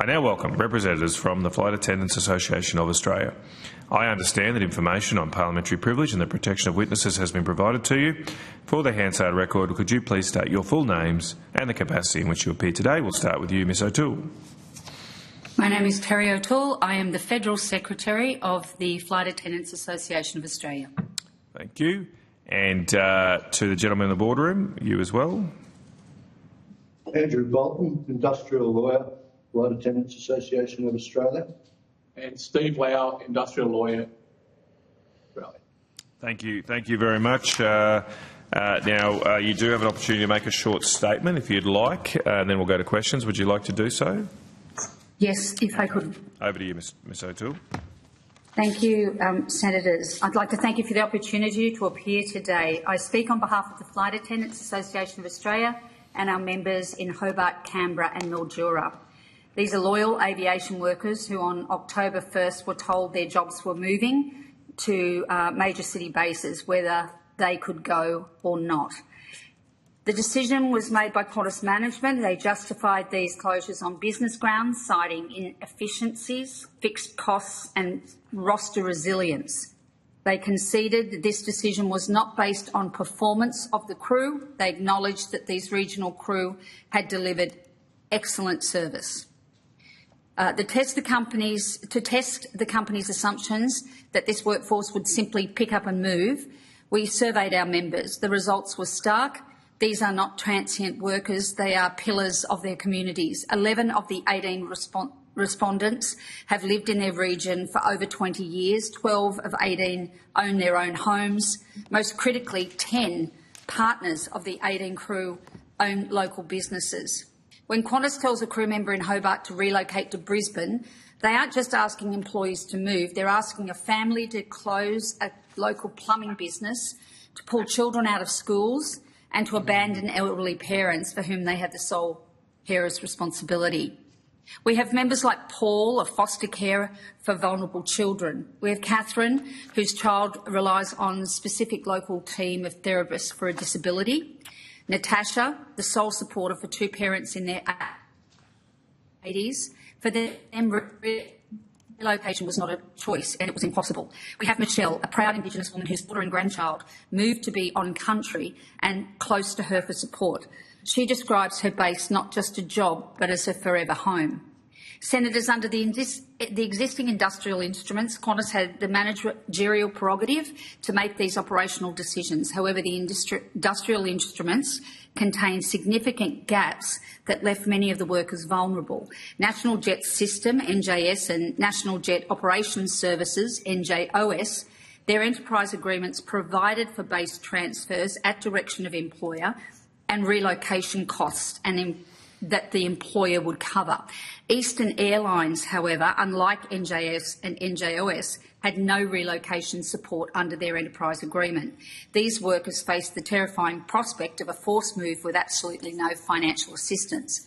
I now welcome representatives from the Flight Attendants Association of Australia. I understand that information on parliamentary privilege and the protection of witnesses has been provided to you. For the Hansard record, could you please state your full names and the capacity in which you appear today? We'll start with you, Ms O'Toole. My name is Terry O'Toole. I am the Federal Secretary of the Flight Attendants Association of Australia. Thank you. And to the gentleman in the boardroom, you as well. Andrew Bolton, Industrial Lawyer, Flight Attendants Association of Australia. And Steve Lau, Industrial Lawyer, Australia. Thank you very much. Now, you do have an opportunity to make a short statement if you'd like, and then we'll go to questions. Would you like to do so? Yes, if I could. Over to you, Ms O'Toole. Thank you, Senators. I'd like to thank you for the opportunity to appear today. I speak on behalf of the Flight Attendants Association of Australia and our members in Hobart, Canberra and Mildura. These are loyal aviation workers who on October 1st were told their jobs were moving to major city bases, whether they could go or not. The decision was made by Qantas management. They justified these closures on business grounds, citing inefficiencies, fixed costs and roster resilience. They conceded that this decision was not based on performance of the crew. They acknowledged that these regional crew had delivered excellent service. To test the company's assumptions that this workforce would simply pick up and move, we surveyed our members. The results were stark. These are not transient workers, they are pillars of their communities. 11 of the 18 respondents have lived in their region for over 20 years. 12 of 18 own their own homes. Most critically, 10 partners of the 18 crew own local businesses. When Qantas tells a crew member in Hobart to relocate to Brisbane, they aren't just asking employees to move, they're asking a family to close a local plumbing business, to pull children out of schools and to abandon elderly parents for whom they have the sole carer's responsibility. We have members like Paul, a foster carer for vulnerable children. We have Catherine, whose child relies on a specific local team of therapists for a disability. Natasha, the sole supporter for two parents in their 80s. For them, relocation was not a choice and it was impossible. We have Michelle, a proud Indigenous woman whose daughter and grandchild moved to be on country and close to her for support. She describes her base not just a job but as her forever home. Senators, under the existing industrial instruments, Qantas had the managerial prerogative to make these operational decisions. However, the industrial instruments contain significant gaps that left many of the workers vulnerable. National Jet System, NJS, and National Jet Operations Services, NJOS, their enterprise agreements provided for base transfers at direction of employer and relocation costs and that the employer would cover. Eastern Airlines, however, unlike NJS and NJOS, had no relocation support under their enterprise agreement. These workers faced the terrifying prospect of a forced move with absolutely no financial assistance.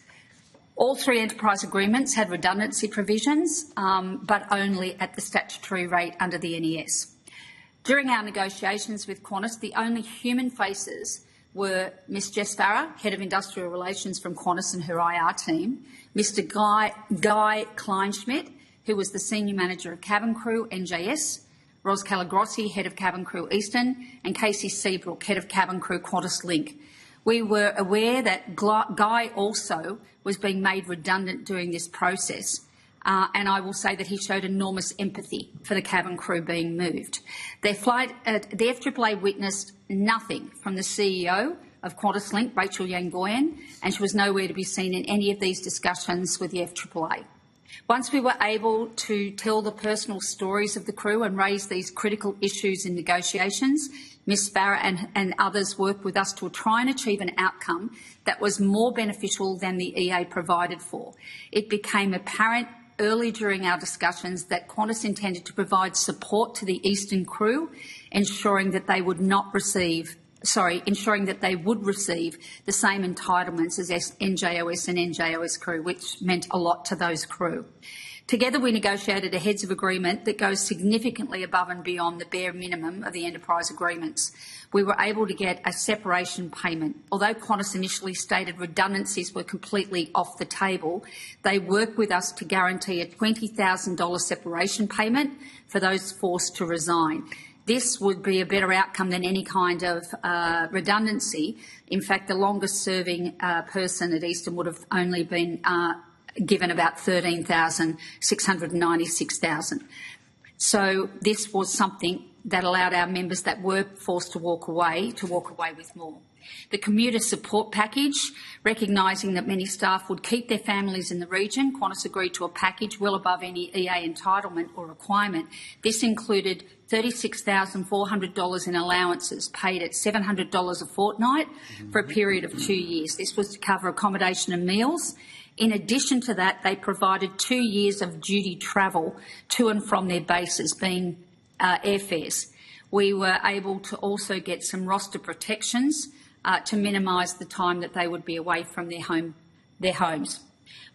All three enterprise agreements had redundancy provisions, but only at the statutory rate under the NES. During our negotiations with Qantas, the only human faces were Ms Jess Farah, Head of Industrial Relations from Qantas and her IR team, Mr Guy Kleinschmidt, who was the Senior Manager of Cabin Crew, NJS, Ros Calagrossi, Head of Cabin Crew Eastern, and Casey Seabrook, Head of Cabin Crew Qantas Link. We were aware that Guy also was being made redundant during this process, and I will say that he showed enormous empathy for the cabin crew being moved. The FAAA witnessed nothing from the CEO of Qantas Link, Rachel Yangoyan, and she was nowhere to be seen in any of these discussions with the FAAA. Once we were able to tell the personal stories of the crew and raise these critical issues in negotiations, Ms Farah and others worked with us to try and achieve an outcome that was more beneficial than the EA provided for. It became apparent early during our discussions that Qantas intended to provide support to the Eastern crew, ensuring that they would receive the same entitlements as NJOS and NJOS crew, which meant a lot to those crew. Together, we negotiated a heads of agreement that goes significantly above and beyond the bare minimum of the enterprise agreements. We were able to get a separation payment. Although Qantas initially stated redundancies were completely off the table, they worked with us to guarantee a $20,000 separation payment for those forced to resign. This would be a better outcome than any kind of redundancy. In fact, the longest serving person at Eastern would have only been given about 13,696,000. So this was something that allowed our members that were forced to walk away with more. The commuter support package, recognising that many staff would keep their families in the region, Qantas agreed to a package well above any EA entitlement or requirement. This included $36,400 in allowances paid at $700 a fortnight for a period of 2 years. This was to cover accommodation and meals. In addition to that, they provided 2 years of duty travel to and from their bases, being airfares. We were able to also get some roster protections to minimise the time that they would be away from their homes.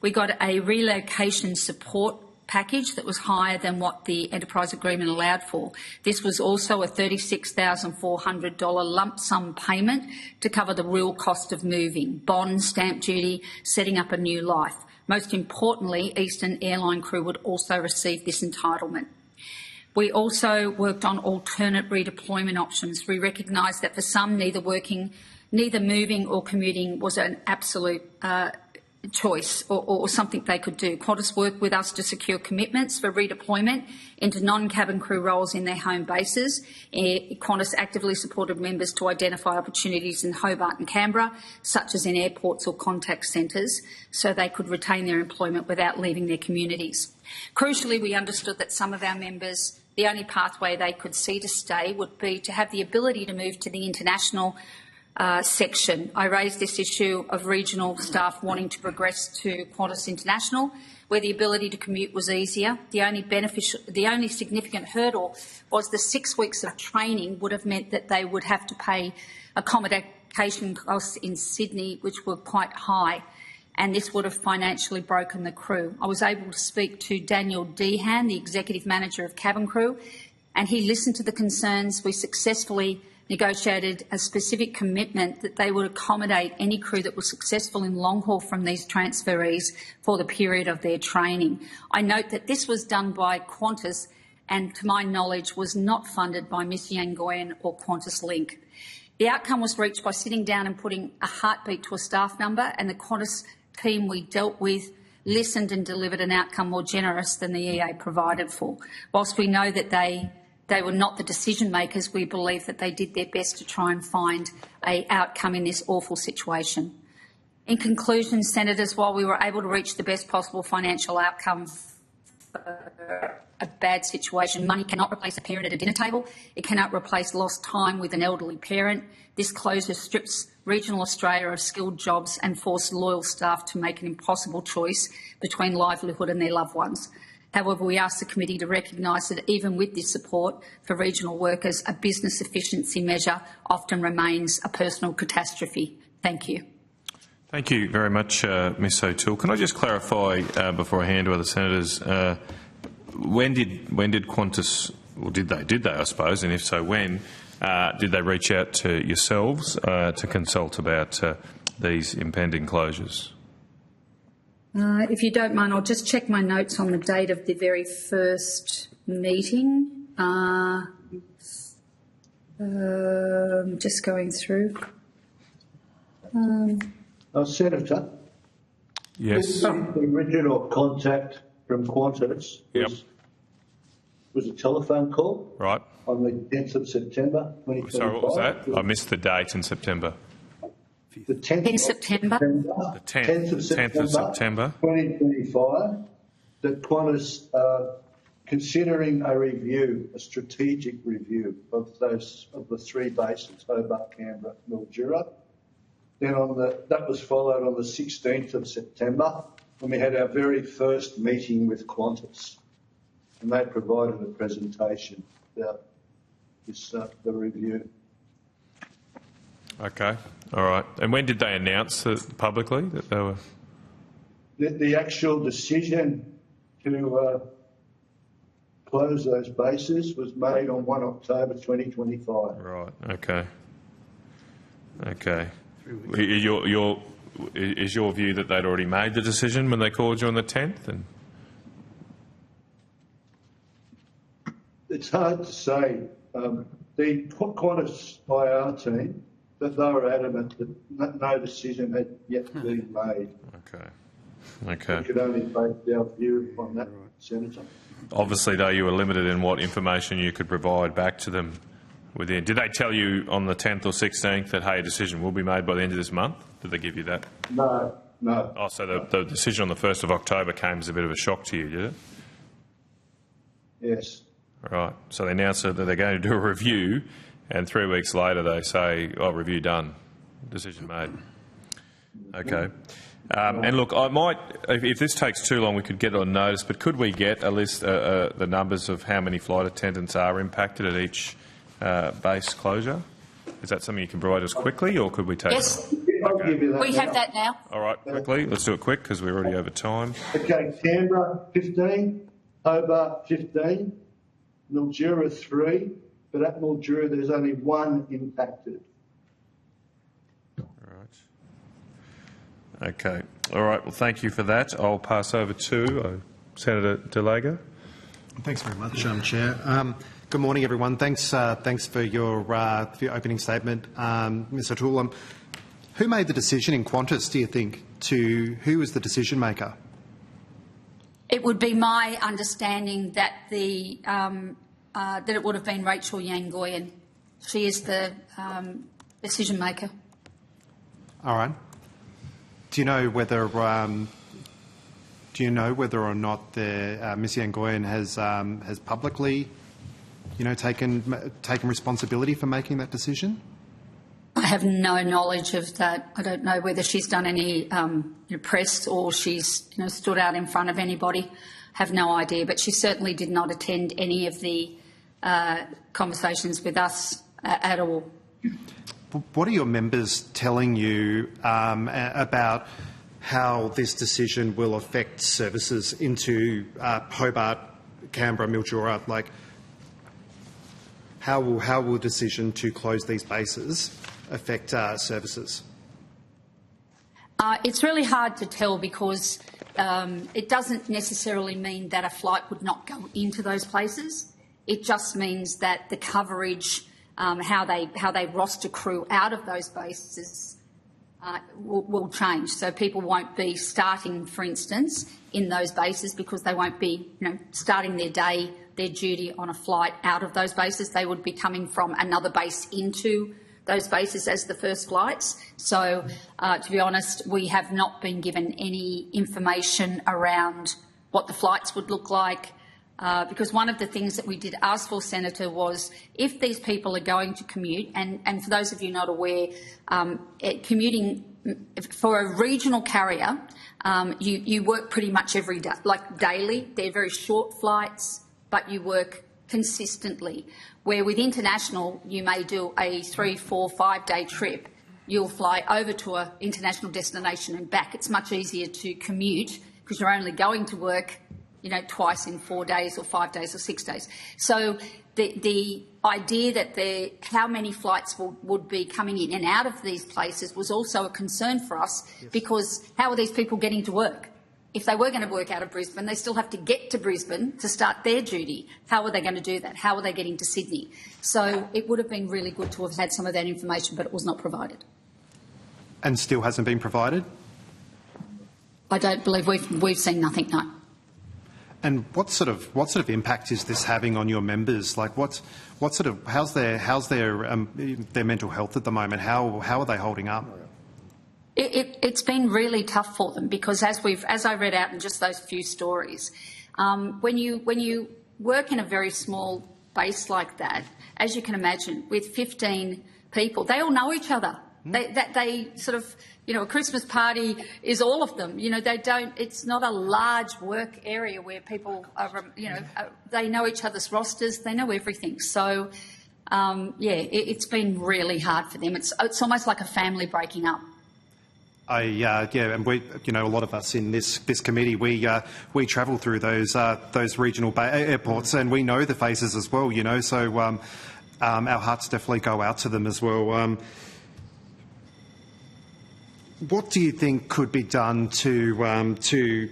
We got a relocation support package that was higher than what the enterprise agreement allowed for. This was also a $36,400 lump sum payment to cover the real cost of moving, bonds, stamp duty, setting up a new life. Most importantly, Eastern airline crew would also receive this entitlement. We also worked on alternate redeployment options. We recognised that for some, neither moving or commuting was an absolute choice or something they could do. Qantas worked with us to secure commitments for redeployment into non-cabin crew roles in their home bases. Qantas actively supported members to identify opportunities in Hobart and Canberra, such as in airports or contact centres, so they could retain their employment without leaving their communities. Crucially, we understood that some of our members, the only pathway they could see to stay would be to have the ability to move to the international section. I raised this issue of regional staff wanting to progress to Qantas International, where the ability to commute was easier. The only significant hurdle was the 6 weeks of training would have meant that they would have to pay accommodation costs in Sydney, which were quite high, and this would have financially broken the crew. I was able to speak to Daniel Dehan, the Executive Manager of Cabin Crew, and he listened to the concerns. We successfully negotiated a specific commitment that they would accommodate any crew that was successful in long haul from these transferees for the period of their training. I note that this was done by Qantas and, to my knowledge, was not funded by Miss Yangoyan or Qantas Link. The outcome was reached by sitting down and putting a heartbeat to a staff number, and the Qantas team we dealt with listened and delivered an outcome more generous than the EA provided for. Whilst we know that they were not the decision makers, we believe that they did their best to try and find an outcome in this awful situation. In conclusion, Senators, while we were able to reach the best possible financial outcome for a bad situation, money cannot replace a parent at a dinner table. It cannot replace lost time with an elderly parent. This closure strips regional Australia of skilled jobs and forced loyal staff to make an impossible choice between livelihood and their loved ones. However, we ask the committee to recognise that even with this support for regional workers, a business efficiency measure often remains a personal catastrophe. Thank you. Thank you very much, Ms O'Toole. Can I just clarify before I hand to other senators, when did Qantas, or did they, I suppose, and if so, when did they reach out to yourselves to consult about these impending closures? If you don't mind, I'll just check my notes on the date of the very first meeting. Just going through. Senator, yes. The original contact from Qantas was a telephone call, right, on the 10th of September 2025. Sorry, what was that? I missed the date in September. The 10th of September. The 10th of September 2025, that Qantas considering a review, a strategic review of the three bases, Hobart, Canberra, Mildura. Then that was followed on the 16th of September when we had our very first meeting with Qantas, and they provided a presentation about the review. Okay, all right. And when did they announce publicly that they were? The actual decision to close those bases was made on 1 October 2025. Right. Okay. Okay. Is your view that they'd already made the decision when they called you on the 10th? And it's hard to say. The Qantas IR team, that they were adamant that no decision had yet been made. okay. Okay. We could only base our view on that, Senator. Obviously, though, you were limited in what information you could provide back to them within. Did they tell you on the 10th or 16th that, hey, a decision will be made by the end of this month? Did they give you that? No. Oh, so the decision on the 1st of October came as a bit of a shock to you, did it? Yes. Right. So they announced that they're going to do a review, and 3 weeks later they say, oh, review done, decision made. Okay. And look, I might, if this takes too long, we could get it on notice, but could we get a list, the numbers of how many flight attendants are impacted at each base closure? Is that something you can provide us quickly, or could we take Yes, I'll give you that we now. have that now. All right, quickly. Let's do it quick because we're already over time. Okay, Canberra 15, Hobart 15, Mildura 3, but at Mildura there's only 1 impacted. All right. Okay. All right. Well, thank you for that. I'll pass over to Senator DeLago. Thanks very much, Chair. Good morning, everyone. Thanks for your opening statement, Ms. O'Toole. Who made the decision in Qantas, do you think? Who was the decision maker? It would be my understanding that that it would have been Rachel Yangoyan. She is the decision maker. All right. Do you know whether or not Ms. Yangoyan has publicly, taken responsibility for making that decision? I have no knowledge of that. I don't know whether she's done any press or she's stood out in front of anybody. Have no idea, but she certainly did not attend any of the conversations with us at all. What are your members telling you about how this decision will affect services into Hobart, Canberra, Mildura? Like, how will decision to close these bases affect services? It's really hard to tell because it doesn't necessarily mean that a flight would not go into those places. It just means that the coverage, how they roster crew out of those bases will change. So people won't be starting, for instance, in those bases because they won't be starting their duty on a flight out of those bases. They would be coming from another base into those bases as the first flights. So, to be honest, we have not been given any information around what the flights would look like, because one of the things that we did ask for, Senator, was if these people are going to commute, and for those of you not aware, commuting for a regional carrier, you work pretty much every day, like daily. They're very short flights, but you work consistently. Where with international, you may do a 3, 4, 5 day trip. You'll fly over to an international destination and back. It's much easier to commute because you're only going to work, twice in 4 days or 5 days or 6 days. So the idea that how many flights would be coming in and out of these places was also a concern for us, because how are these people getting to work? If they were going to work out of Brisbane, they still have to get to Brisbane to start their duty. How are they going to do that? How are they getting to Sydney? So it would have been really good to have had some of that information, but it was not provided. And still hasn't been provided? I don't believe we've seen nothing, no. And what sort of impact is this having on your members? Like, how's their mental health at the moment? How are they holding up? It's been really tough for them because as I read out in just those few stories, when you work in a very small base like that, as you can imagine, with 15 people, they all know each other. They sort of, a Christmas party is all of them. It's not a large work area where people are, they know each other's rosters, they know everything. So, it's been really hard for them. It's almost like a family breaking up. And we, a lot of us in this committee, we travel through those regional airports, and we know the faces as well. So our hearts definitely go out to them as well. What do you think could be done to,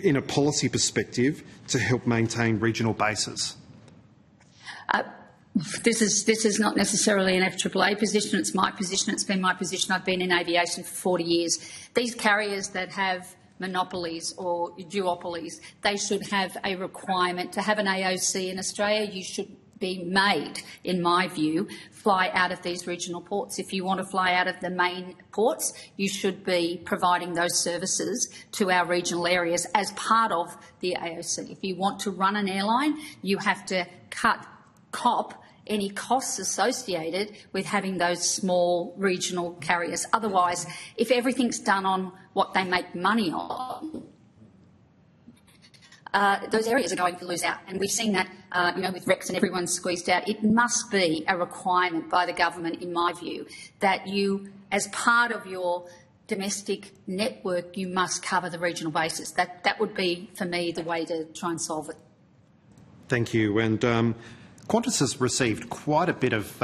in a policy perspective, to help maintain regional bases? This is not necessarily an FAAA position. It's my position. It's been my position. I've been in aviation for 40 years. These carriers that have monopolies or duopolies, they should have a requirement to have an AOC in Australia. You should be made, in my view, fly out of these regional ports. If you want to fly out of the main ports, you should be providing those services to our regional areas as part of the AOC. If you want to run an airline, you have to cop any costs associated with having those small regional carriers. Otherwise, if everything's done on what they make money on, those areas are going to lose out. And we've seen that, with Rex and everyone's squeezed out. It must be a requirement by the government, in my view, that you, as part of your domestic network, you must cover the regional bases. That would be, for me, the way to try and solve it. Thank you. And Qantas has received quite a bit of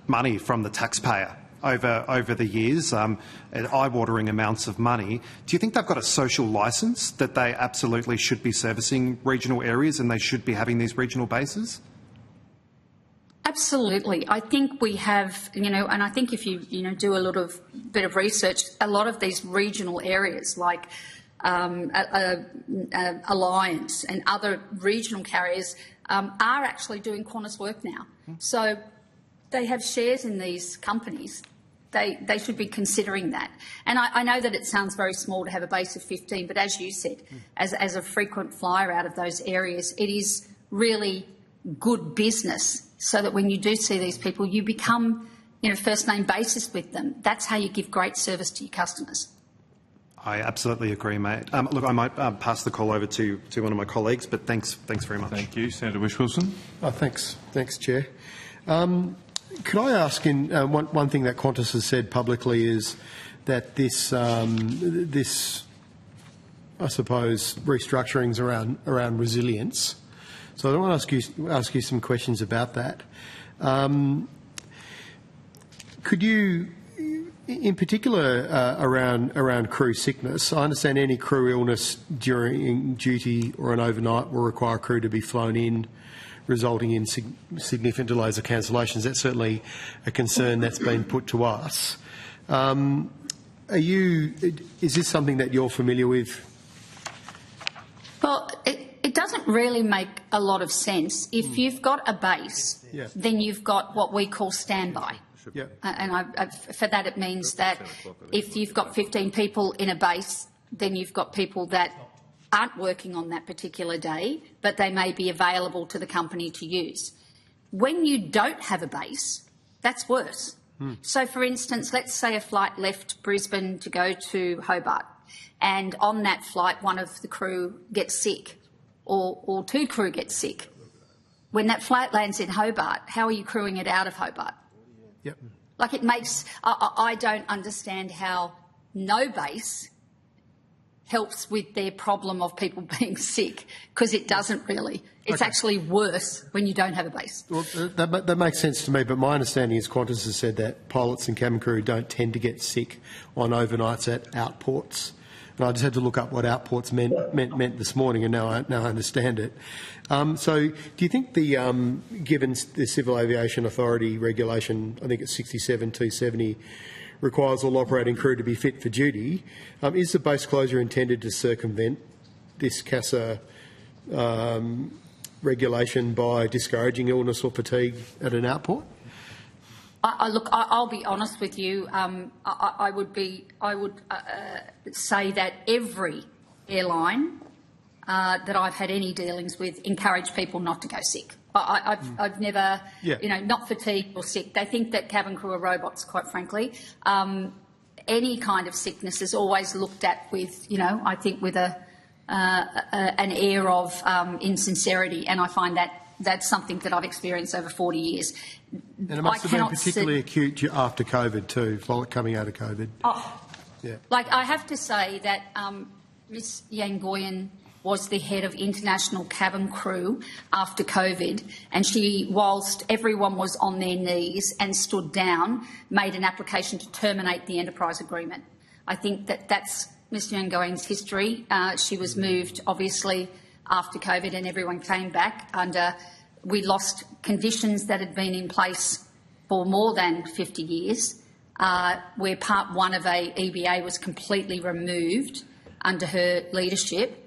money from the taxpayer over the years, eye-watering amounts of money. Do you think they've got a social licence that they absolutely should be servicing regional areas and they should be having these regional bases? Absolutely. I think we have, and I think if you, do a bit of research, a lot of these regional areas like Alliance and other regional carriers are actually doing Qantas work now. So they have shares in these companies. They should be considering that. And I know that it sounds very small to have a base of 15, but as you said, as a frequent flyer out of those areas, it is really good business so that when you do see these people, you become, first name basis with them. That's how you give great service to your customers. I absolutely agree, mate. Look, I might pass the call over to one of my colleagues, but thanks very much. Thank you. Senator Whish-Wilson. Thanks, Chair. Could I ask, one thing that Qantas has said publicly is that this I suppose, restructurings around resilience. So I want to ask you some questions about that. Could you, in particular, around crew sickness? I understand any crew illness during duty or an overnight will require crew to be flown in, resulting in significant delays or cancellations. That's certainly a concern that's been put to us. Is this something that you're familiar with? Well, it doesn't really make a lot of sense. If you've got a base, then you've got what we call standby. And for that it means that if you've got 15 people in a base, then you've got people that aren't working on that particular day, but they may be available to the company to use. When you don't have a base, that's worse. So, for instance, let's say a flight left Brisbane to go to Hobart, and on that flight one of the crew gets sick or two crew get sick. When that flight lands in Hobart, how are you crewing it out of Hobart? Like, it makes... I don't understand how no base helps with their problem of people being sick, because it doesn't really. It's actually worse when you don't have a base. Well, that makes sense to me, but my understanding is Qantas has said that pilots and cabin crew don't tend to get sick on overnights at outports. And I just had to look up what outports meant this morning, and now I understand it. So do you think given the Civil Aviation Authority regulation, I think it's 67-270, requires all operating crew to be fit for duty, is the base closure intended to circumvent this CASA regulation by discouraging illness or fatigue at an outport? I'll be honest with you. I would say that every airline that I've had any dealings with encourage people not to go sick. I've never, not fatigued or sick. They think that cabin crew are robots, quite frankly. Any kind of sickness is always looked at with, I think with an air of insincerity, and I find that's something that I've experienced over 40 years. And it must have been particularly acute after COVID too, coming out of COVID. Yeah. Like, I have to say that Ms Yangoyan was the head of international cabin crew after COVID, and she, whilst everyone was on their knees and stood down, made an application to terminate the enterprise agreement. I think that that's Ms Yangoyan's history. She was moved, obviously, after COVID, and everyone came back under. We lost conditions that had been in place for more than 50 years, where part one of a EBA was completely removed under her leadership.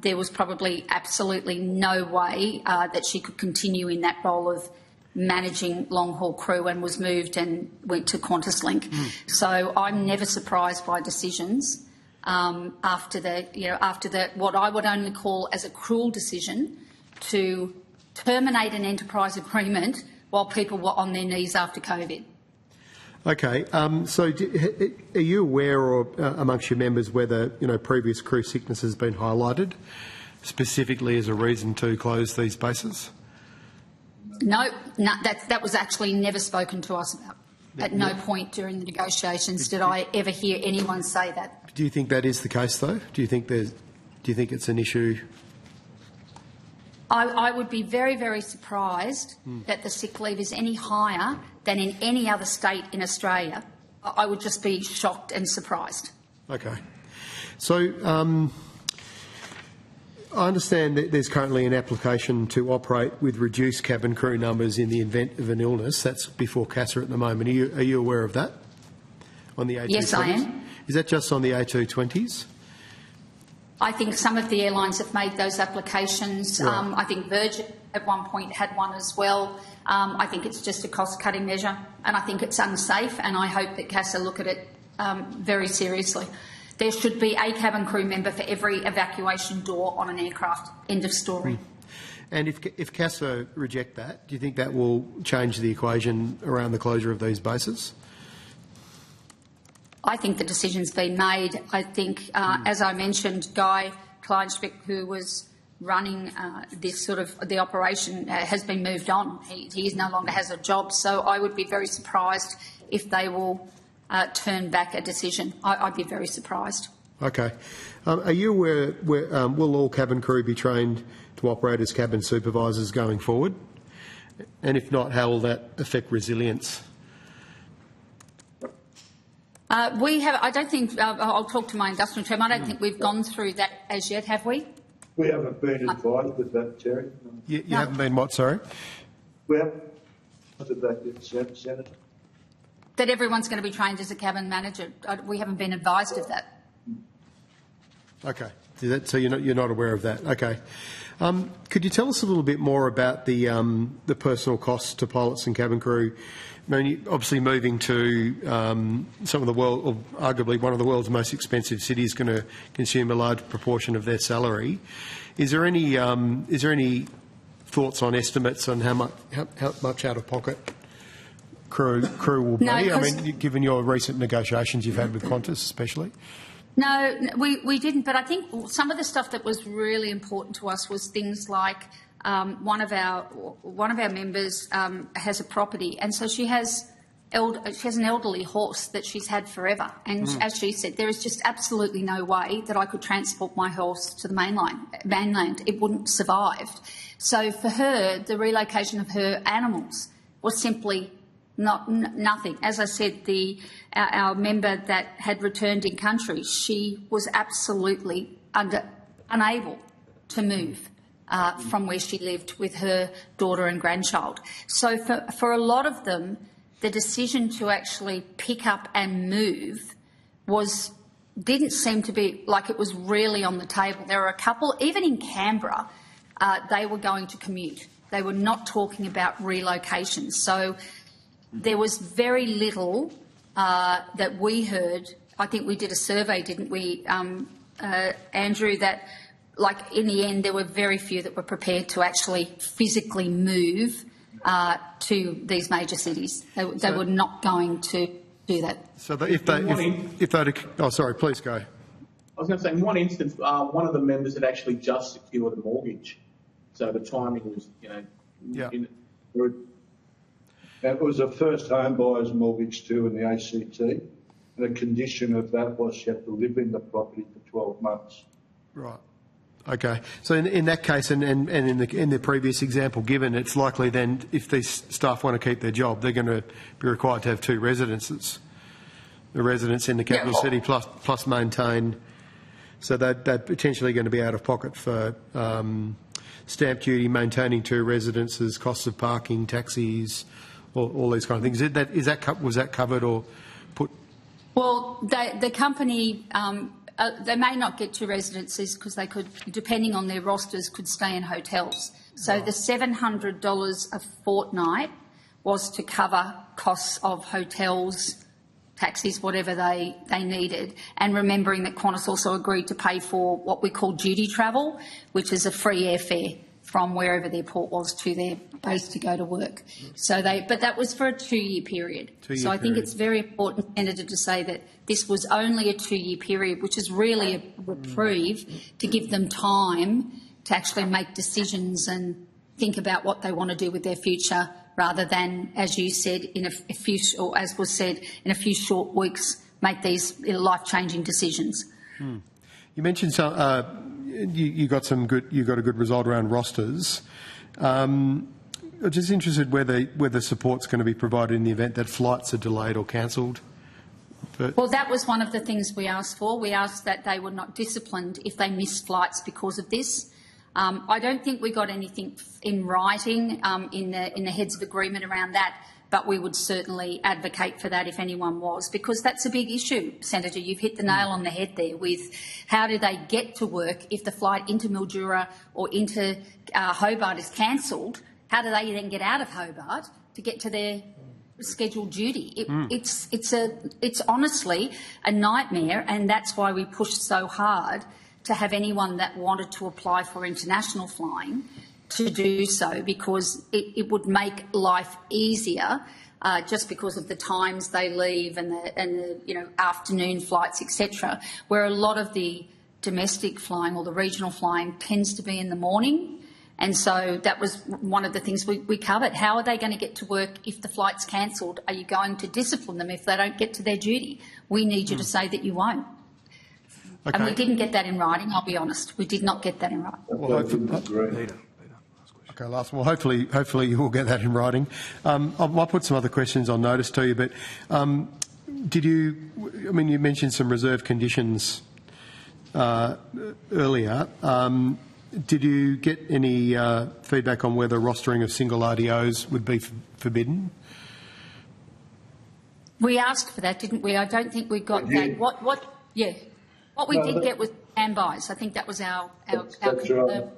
There was probably absolutely no way that she could continue in that role of managing long-haul crew, and was moved and went to QantasLink. So I'm never surprised by decisions after the what I would only call as a cruel decision to terminate an enterprise agreement while people were on their knees after COVID. Okay, so are you aware, or amongst your members, whether previous crew sickness has been highlighted specifically as a reason to close these bases? No, that was actually never spoken to us about. At no point during the negotiations did I ever hear anyone say that. Do you think that is the case, though? Do you think it's an issue? I would be very, very surprised that the sick leave is any higher than in any other state in Australia. I would just be shocked and surprised. Okay. So I understand that there's currently an application to operate with reduced cabin crew numbers in the event of an illness. That's before CASA at the moment. Are you aware of that on the A220s? Yes, I am. Is that just on the A220s? I think some of the airlines have made those applications. Right. I think Virgin at one point had one as well. I think it's just a cost-cutting measure, and I think it's unsafe, and I hope that CASA look at it very seriously. There should be a cabin crew member for every evacuation door on an aircraft. End of story. And if CASA reject that, do you think that will change the equation around the closure of these bases? I think the decision's been made. I think, as I mentioned, Guy Kleinschmidt, who was running this sort of the operation, has been moved on. He no longer has a job. So I would be very surprised if they will turn back a decision. I'd be very surprised. Okay. Are you aware, will all cabin crew be trained to operate as cabin supervisors going forward? And if not, how will that affect resilience? We have. I don't think. I'll talk to my industrial chairman. I don't think we've gone through that as yet, have we? We haven't been advised of that, Terry. You haven't been what, sorry? We haven't advised of that yet, Senator. That everyone's going to be trained as a cabin manager. We haven't been advised of that. Okay. So you're not aware of that. Okay. Could you tell us a little bit more about the personal costs to pilots and cabin crew? I mean, obviously moving to some of the world, or arguably one of the world's most expensive cities, is going to consume a large proportion of their salary. Is there any thoughts on estimates on how much out of pocket crew will be? No, I mean, given your recent negotiations you've had with Qantas, especially. No, we didn't. But I think some of the stuff that was really important to us was things like one of our members has a property, and so she has an elderly horse that she's had forever. And as she said, there is just absolutely no way that I could transport my horse to the mainland. It wouldn't survive. So for her, the relocation of her animals was simply nothing. As I said, our member that had returned in country, she was absolutely unable to move from where she lived with her daughter and grandchild. So for a lot of them, the decision to actually pick up and move didn't seem to be like it was really on the table. There were a couple, even in Canberra, they were going to commute. They were not talking about relocation. So there was very little that we heard. I think we did a survey, didn't we, Andrew, that like in the end there were very few that were prepared to actually physically move to these major cities. They were not going to do that. So if they oh, sorry, please go. I was going to say, in one instance, one of the members had actually just secured a mortgage, so the timing was, It was a first home buyer's mortgage too in the ACT, And a condition of that was she had to live in the property for 12 months. Right. Okay. So in that case, and in the previous example given, it's likely then if these staff want to keep their job, they're going to be required to have 2 residences. The residence in the capital city plus maintain. So they're potentially going to be out of pocket for stamp duty, maintaining 2 residences, costs of parking, taxis, all these kind of things. Was that covered or put? Well, the company, they may not get 2 residences because they could, depending on their rosters, could stay in hotels. So the $700 a fortnight was to cover costs of hotels, taxis, whatever they needed, and remembering that Qantas also agreed to pay for what we call duty travel, which is a free airfare from wherever their port was to their base to go to work. So but that was for a 2-year period. So I think it's very important, Senator, to say that this was only a 2-year period, which is really a reprieve to give them time to actually make decisions and think about what they want to do with their future, rather than, as you said, in a few, or as was said, in a few short weeks, make these life-changing decisions. You mentioned you got a good result around rosters. I'm just interested whether support's going to be provided in the event that flights are delayed or cancelled. Well, that was one of the things we asked for. We asked that they were not disciplined if they missed flights because of this. I don't think we got anything in writing in the heads of agreement around that, but we would certainly advocate for that if anyone was, because that's a big issue, Senator. You've hit the nail on the head there with how do they get to work if the flight into Mildura or into Hobart is cancelled? How do they then get out of Hobart to get to their scheduled duty? It's honestly a nightmare, and that's why we pushed so hard to have anyone that wanted to apply for international flying to do so, because it would make life easier just because of the times they leave and the afternoon flights, etc., where a lot of the domestic flying or the regional flying tends to be in the morning. And so that was one of the things we covered. How are they going to get to work if the flight's cancelled? Are you going to discipline them if they don't get to their duty? We need you to say that you won't. Okay. And we didn't get that in writing, I'll be honest. We did not get that in writing. Okay, last one. Well, hopefully you will get that in writing. I'll put some other questions on notice to you, but you mentioned some reserve conditions earlier. Did you get any feedback on whether rostering of single RDOs would be forbidden? We asked for that, didn't we? I don't think we got that. What we did get was standbys. I think that was our concern.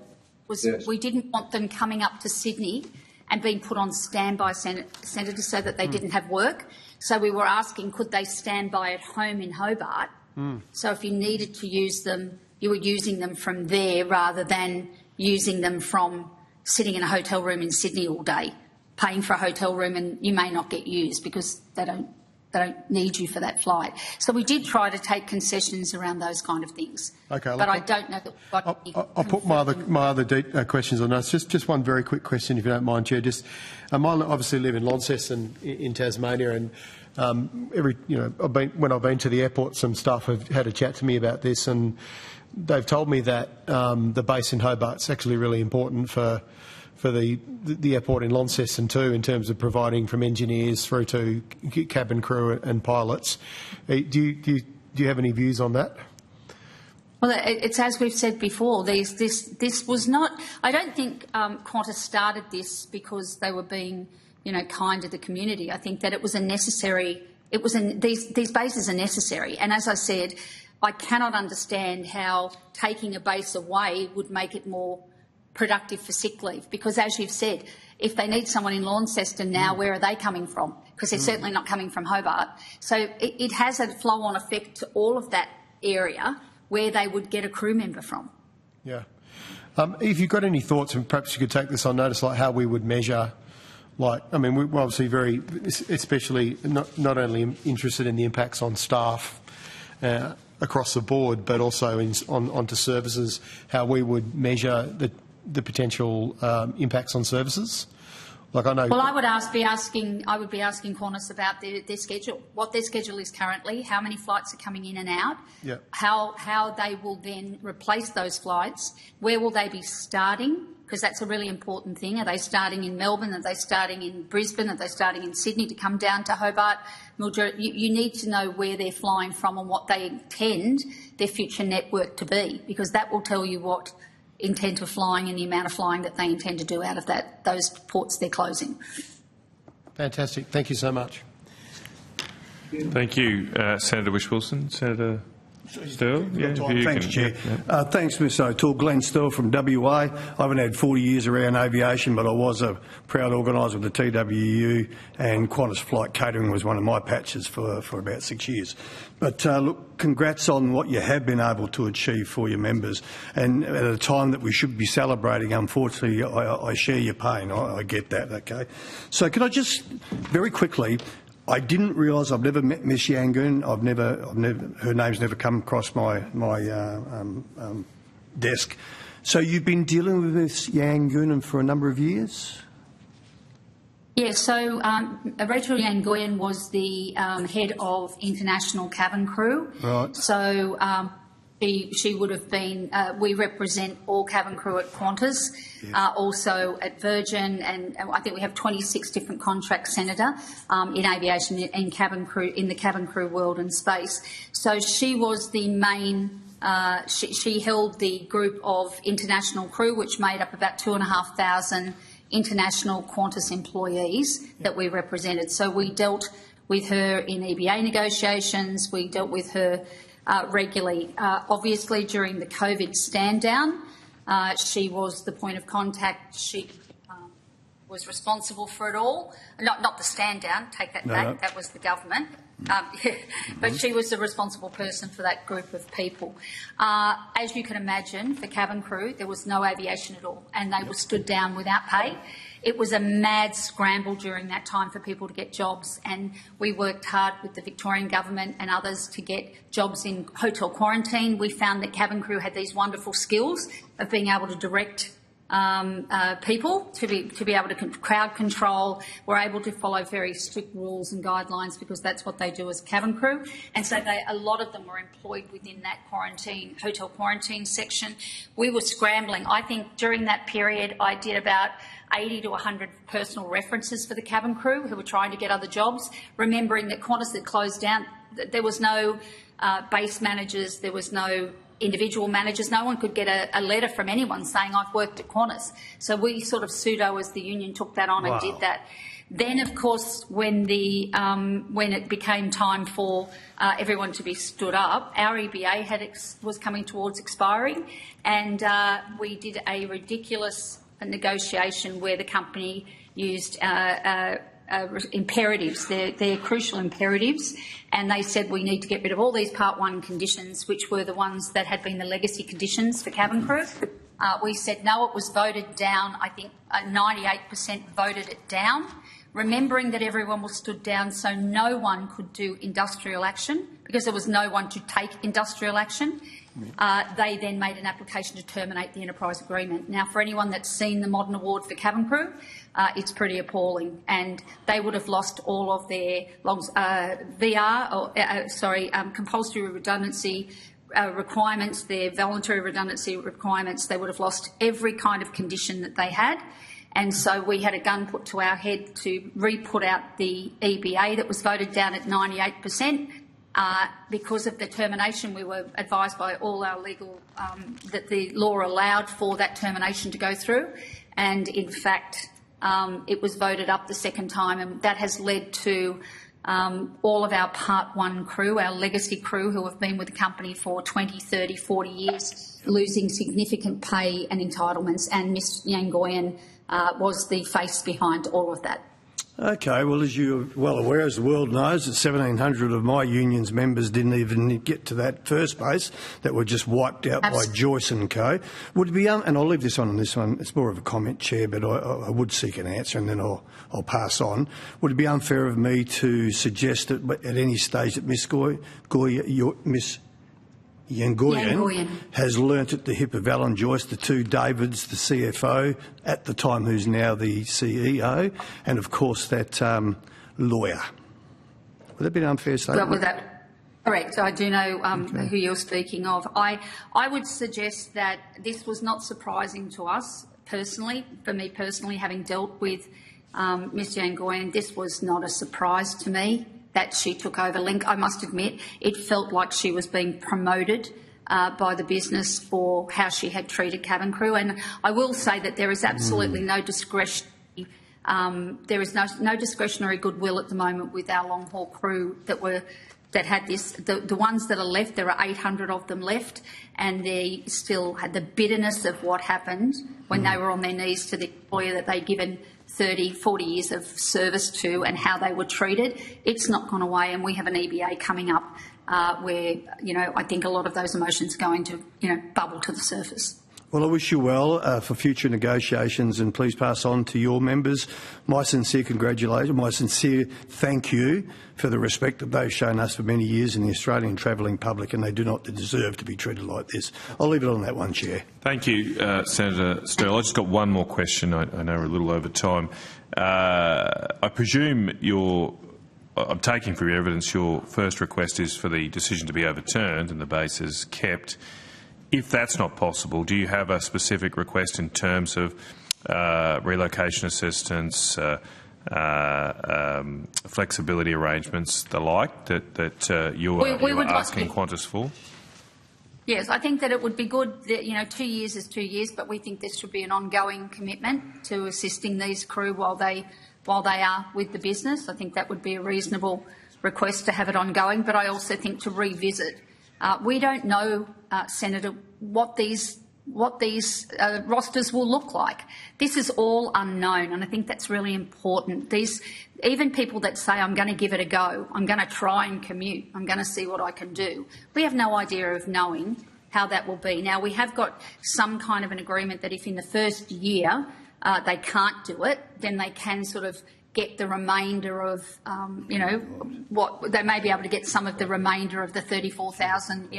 Yes. We didn't want them coming up to Sydney and being put on standby, Senator, so that they didn't have work. So we were asking, could they stand by at home in Hobart? So if you needed to use them, you were using them from there rather than using them from sitting in a hotel room in Sydney all day, paying for a hotel room, and you may not get used because they don't need you for that flight. So we did try to take concessions around those kind of things. Okay, but I don't know that we've got any. I'll put my other questions on notes. Just one very quick question, if you don't mind, Chair. I obviously live in Launceston in Tasmania, and when I've been to the airport, some staff have had a chat to me about this, and they've told me that the base in Hobart's actually really important for the airport in Launceston too, in terms of providing from engineers through to cabin crew and pilots. Do you have any views on that? Well, it's as we've said before. This was not. I don't think Qantas started this because they were being, kind to the community. I think that it was a necessary. These bases are necessary, and as I said, I cannot understand how taking a base away would make it more productive for sick leave, because as you've said, if they need someone in Launceston now, where are they coming from? Because they're certainly not coming from Hobart. So it has a flow-on effect to all of that area where they would get a crew member from. Yeah. If you've got any thoughts, and perhaps you could take this on notice, like how we would measure, we're obviously especially not only interested in the impacts on staff across the board, but also onto services, how we would measure the potential impacts on services, Like I know. Well, I would be asking Qantas about their schedule, what their schedule is currently, how many flights are coming in and out, Yeah. how they will then replace those flights, where will they be starting, because that's a really important thing. Are they starting in Melbourne? Are they starting in Brisbane? Are they starting in Sydney to come down to Hobart? Mildura? You need to know where they're flying from and what they intend their future network to be, because that will tell you what intent of flying and the amount of flying that they intend to do out of those ports they're closing. Fantastic. Thank you so much. Thank you, Senator Whish-Wilson. Senator Sterle? Thanks, Chair. Thanks, Mr O'Toole. Glenn Sterle from WA. I haven't had 40 years around aviation, but I was a proud organiser of the TWU, and Qantas Flight Catering was one of my patches for about 6 years. But look, congrats on what you have been able to achieve for your members. And at a time that we should be celebrating, unfortunately, I share your pain. I get that, okay? So can I just, very quickly, I didn't realise, I've never met Miss Yangon. Her name's never come across my desk. So you've been dealing with Miss Yangon for a number of years? Yeah, so Rachel Yangon was the head of international cabin crew. Right. So she would have been, we represent all cabin crew at Qantas, yes. Also at Virgin, and I think we have 26 different contracts, Senator, in aviation and cabin crew, in the cabin crew world and space. So she was the main, she held the group of international crew, which made up about 2,500 international Qantas employees that we represented. So we dealt with her in EBA negotiations, we dealt with her regularly. Obviously, during the COVID stand down, she was the point of contact. She was responsible for it all. Not the stand down, take that back, that was the government. But she was the responsible person for that group of people. As you can imagine, for cabin crew, there was no aviation at all, and they were stood down without pay. It was a mad scramble during that time for people to get jobs, and we worked hard with the Victorian government and others to get jobs in hotel quarantine. We found that cabin crew had these wonderful skills of being able to direct people to be able to crowd control. We're able to follow very strict rules and guidelines because that's what they do as cabin crew. And so a lot of them were employed within that hotel quarantine section. We were scrambling. I think during that period I did about 80 to 100 personal references for the cabin crew who were trying to get other jobs, remembering that Qantas had closed down. There was no base managers, there was no individual managers. No one could get a letter from anyone saying, I've worked at Qantas. So we sort of pseudo, as the union, took that on and did that. Then, of course, when it became time for everyone to be stood up, our EBA was coming towards expiring, and we did a ridiculous negotiation where the company used imperatives, they're crucial imperatives, and they said we need to get rid of all these Part 1 conditions, which were the ones that had been the legacy conditions for cabin crew. We said no, it was voted down. I think 98% voted it down, remembering that everyone was stood down so no one could do industrial action because there was no one to take industrial action. They then made an application to terminate the enterprise agreement. Now, for anyone that's seen the Modern Award for cabin crew, it's pretty appalling, and they would have lost all of their compulsory redundancy requirements, their voluntary redundancy requirements. They would have lost every kind of condition that they had. And so we had a gun put to our head to re-put out the EBA that was voted down at 98%. Because of the termination, we were advised by all our legal that the law allowed for that termination to go through, and in fact it was voted up the second time, and that has led to all of our Part 1 crew, our legacy crew who have been with the company for 20, 30, 40 years, losing significant pay and entitlements, and Ms Yangon was the face behind all of that. Okay, well, as you're well aware, as the world knows, that 1,700 of my union's members didn't even get to that first base, that were just wiped out by Joyce and co. Would it be, and I'll leave this on this one, it's more of a comment, Chair, but I would seek an answer and then I'll pass on. Would it be unfair of me to suggest that at any stage that Miss Yangoyan has learnt at the hip of Alan Joyce, the two Davids, the CFO at the time, who's now the CEO, and of course that lawyer. Would that be an unfair statement? Well, correct. I do know who you're speaking of. I would suggest that this was not surprising to us personally. For me personally, having dealt with Ms Yangoyan, this was not a surprise to me that she took over Link. I must admit, it felt like she was being promoted by the business for how she had treated cabin crew. And I will say that there is absolutely no discretion. There is no discretionary goodwill at the moment with our long haul crew that had this. The ones that are left, there are 800 of them left, and they still had the bitterness of what happened when they were on their knees to the employer that they'd given 30, 40 years of service to, and how they were treated. It's not gone away, and we have an EBA coming up where, I think a lot of those emotions are going to, bubble to the surface. Well, I wish you well for future negotiations, and please pass on to your members my sincere congratulations, my sincere thank you for the respect that they've shown us for many years in the Australian travelling public, and they do not deserve to be treated like this. I'll leave it on that one, Chair. Thank you, Senator Sterle. I've just got one more question. I know we're a little over time. I presume I'm taking from your evidence your first request is for the decision to be overturned and the bases kept. If that's not possible, do you have a specific request in terms of relocation assistance, flexibility arrangements, the like, that you are asking Qantas for? Yes, I think that it would be good that, 2 years is 2 years, but we think there should be an ongoing commitment to assisting these crew while they are with the business. I think that would be a reasonable request to have it ongoing, but I also think to revisit. We don't know, Senator, what these rosters will look like. This is all unknown, and I think that's really important. Even people that say, I'm going to give it a go, I'm going to try and commute, I'm going to see what I can do, we have no idea of knowing how that will be. Now, we have got some kind of an agreement that if in the first year they can't do it, then they can sort of get the remainder of, what they may be able to get some of the remainder of the 34,000,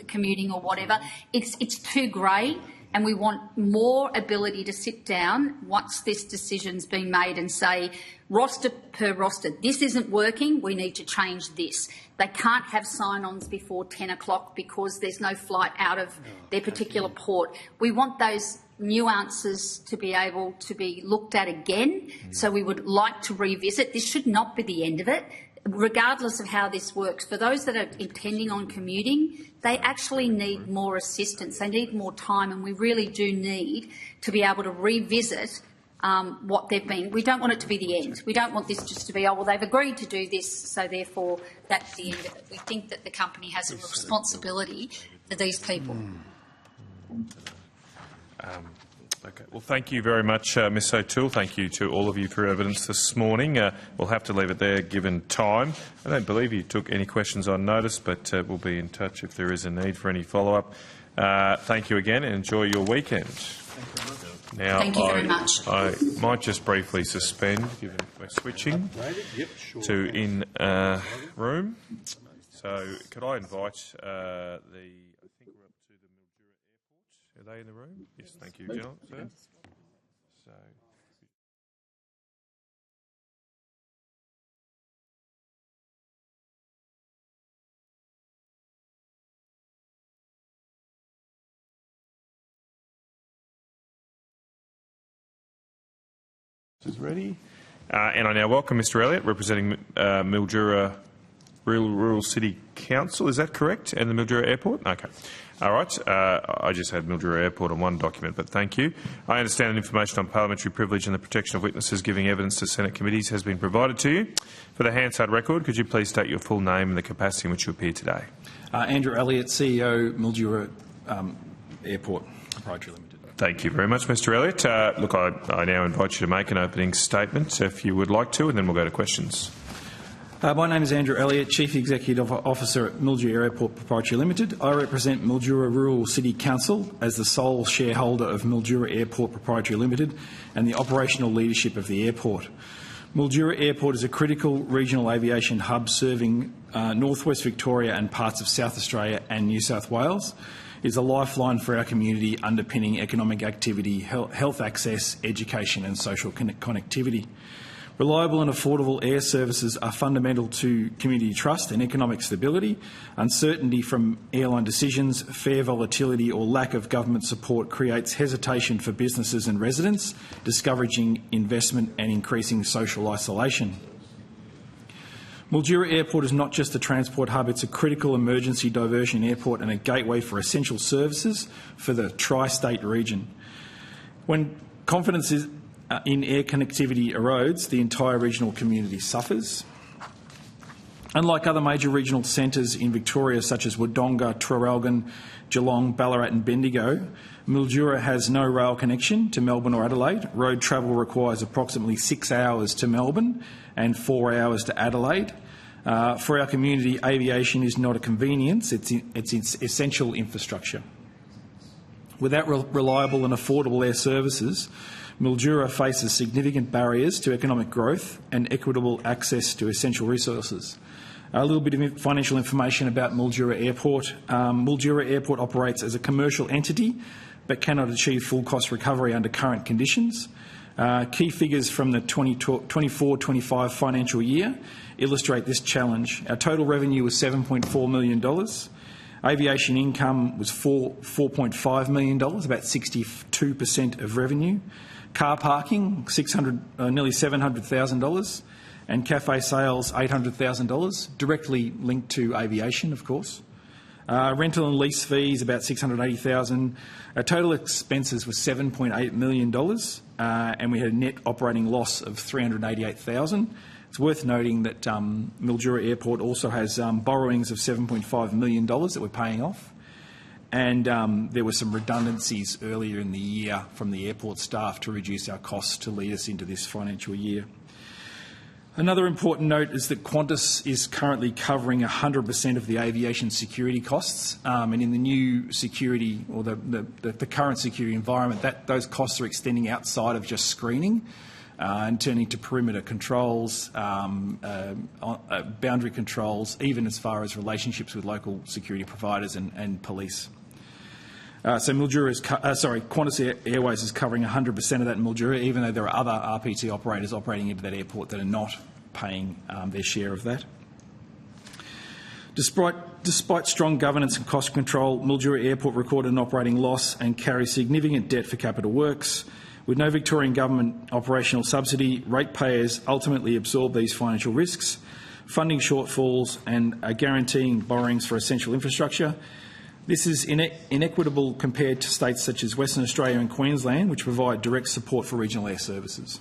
commuting or whatever. It's too grey, and we want more ability to sit down once this decision's been made and say, roster per roster, this isn't working, we need to change this. They can't have sign-ons before 10 o'clock because there's no flight out of their particular port. We want those nuances to be able to be looked at again. So we would like to revisit. This should not be the end of it, regardless of how this works. For those that are intending on commuting, they actually need more assistance. They need more time, and we really do need to be able to revisit what they've been. We don't want it to be the end. We don't want this just to be, they've agreed to do this, so therefore that's the end of it. We think that the company has a responsibility for these people. Okay. Well, thank you very much, Ms O'Toole. Thank you to all of you for your evidence this morning. We'll have to leave it there given time. I don't believe you took any questions on notice, but we'll be in touch if there is a need for any follow-up. Thank you again and enjoy your weekend. Now, Thank you very much. I might just briefly suspend, given we're switching to in room. So could I invite Are they in the room? Yes, thank you, General, sir. So, this is ready. And I now welcome Mr. Elliott, representing Mildura Rural City Council. Is that correct? And the Mildura Airport? Okay. All right. I just had Mildura Airport on one document, but thank you. I understand that information on parliamentary privilege and the protection of witnesses giving evidence to Senate committees has been provided to you. For the Hansard record, could you please state your full name and the capacity in which you appear today? Andrew Elliott, CEO, Mildura Airport Proprietary Limited. Thank you very much, Mr. Elliott. Look, I now invite you to make an opening statement, if you would like to, and then we'll go to questions. My name is Andrew Elliott, Chief Executive Officer at Mildura Airport Proprietary Limited. I represent Mildura Rural City Council as the sole shareholder of Mildura Airport Proprietary Limited and the operational leadership of the airport. Mildura Airport is a critical regional aviation hub serving northwest Victoria and parts of South Australia and New South Wales. It is a lifeline for our community, underpinning economic activity, health access, education and social connectivity. Reliable and affordable air services are fundamental to community trust and economic stability. Uncertainty from airline decisions, fare volatility or lack of government support creates hesitation for businesses and residents, discouraging investment and increasing social isolation. Mildura Airport is not just a transport hub, it's a critical emergency diversion airport and a gateway for essential services for the tri-state region. When confidence in air connectivity erodes, the entire regional community suffers. Unlike other major regional centres in Victoria, such as Wodonga, Traralgon, Geelong, Ballarat and Bendigo, Mildura has no rail connection to Melbourne or Adelaide. Road travel requires approximately 6 hours to Melbourne and 4 hours to Adelaide. For our community, aviation is not a convenience, it's essential infrastructure. Without reliable and affordable air services, Mildura faces significant barriers to economic growth and equitable access to essential resources. A little bit of financial information about Mildura Airport. Mildura Airport operates as a commercial entity but cannot achieve full cost recovery under current conditions. Key figures from the 24-25 financial year illustrate this challenge. Our total revenue was $7.4 million. Aviation income was $4.5 million, about 62% of revenue. Car parking, nearly $700,000, and cafe sales, $800,000, directly linked to aviation, of course. Rental and lease fees, about $680,000. Our total expenses were $7.8 million, and we had a net operating loss of $388,000. It's worth noting that Mildura Airport also has borrowings of $7.5 million that we're paying off. And there were some redundancies earlier in the year from the airport staff to reduce our costs to lead us into this financial year. Another important note is that Qantas is currently covering 100% of the aviation security costs, and in the new security or the current security environment, those costs are extending outside of just screening and turning to perimeter controls, boundary controls, even as far as relationships with local security providers and police. So Qantas Airways is covering 100% of that in Mildura, even though there are other RPT operators operating into that airport that are not paying their share of that. Despite strong governance and cost control, Mildura Airport recorded an operating loss and carries significant debt for capital works. With no Victorian government operational subsidy, ratepayers ultimately absorb these financial risks, funding shortfalls and guaranteeing borrowings for essential infrastructure. This is inequitable compared to states such as Western Australia and Queensland, which provide direct support for regional air services.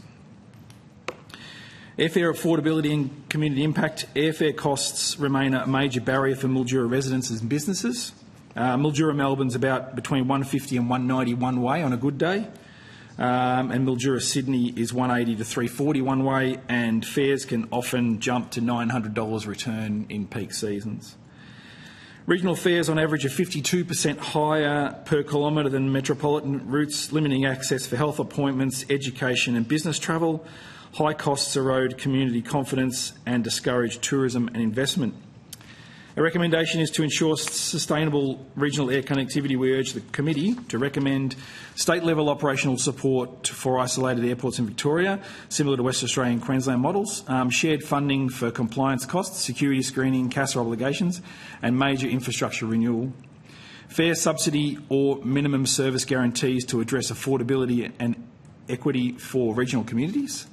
Airfare affordability and community impact. Airfare costs remain a major barrier for Mildura residents and businesses. Mildura Melbourne's about between $150 and $190 one way on a good day, and Mildura Sydney is $180 to $340 one way, and fares can often jump to $900 return in peak seasons. Regional fares on average are 52% higher per kilometre than metropolitan routes, limiting access for health appointments, education and business travel. High costs erode community confidence and discourage tourism and investment. Our recommendation is to ensure sustainable regional air connectivity. We urge the committee to recommend state-level operational support for isolated airports in Victoria, similar to West Australian and Queensland models, shared funding for compliance costs, security screening, CASA obligations and major infrastructure renewal, fair subsidy or minimum service guarantees to address affordability and equity for regional communities,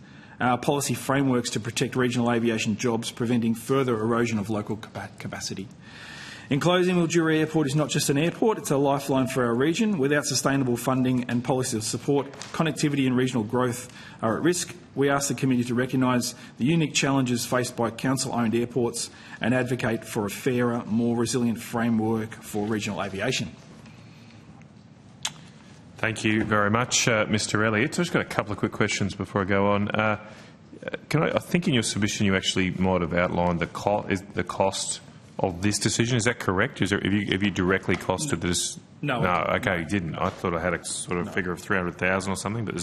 policy frameworks to protect regional aviation jobs, preventing further erosion of local capacity. In closing, Mildura Airport is not just an airport, it's a lifeline for our region. Without sustainable funding and policy support, connectivity and regional growth are at risk. We ask the committee to recognise the unique challenges faced by council-owned airports and advocate for a fairer, more resilient framework for regional aviation. Thank you very much, Mr. Elliott. I've just got a couple of quick questions before I go on. I think in your submission you actually might have outlined the cost of this decision. Is that correct? Have you directly costed this? No. No, okay, you didn't. I thought I had a sort of figure of 300,000 or something, but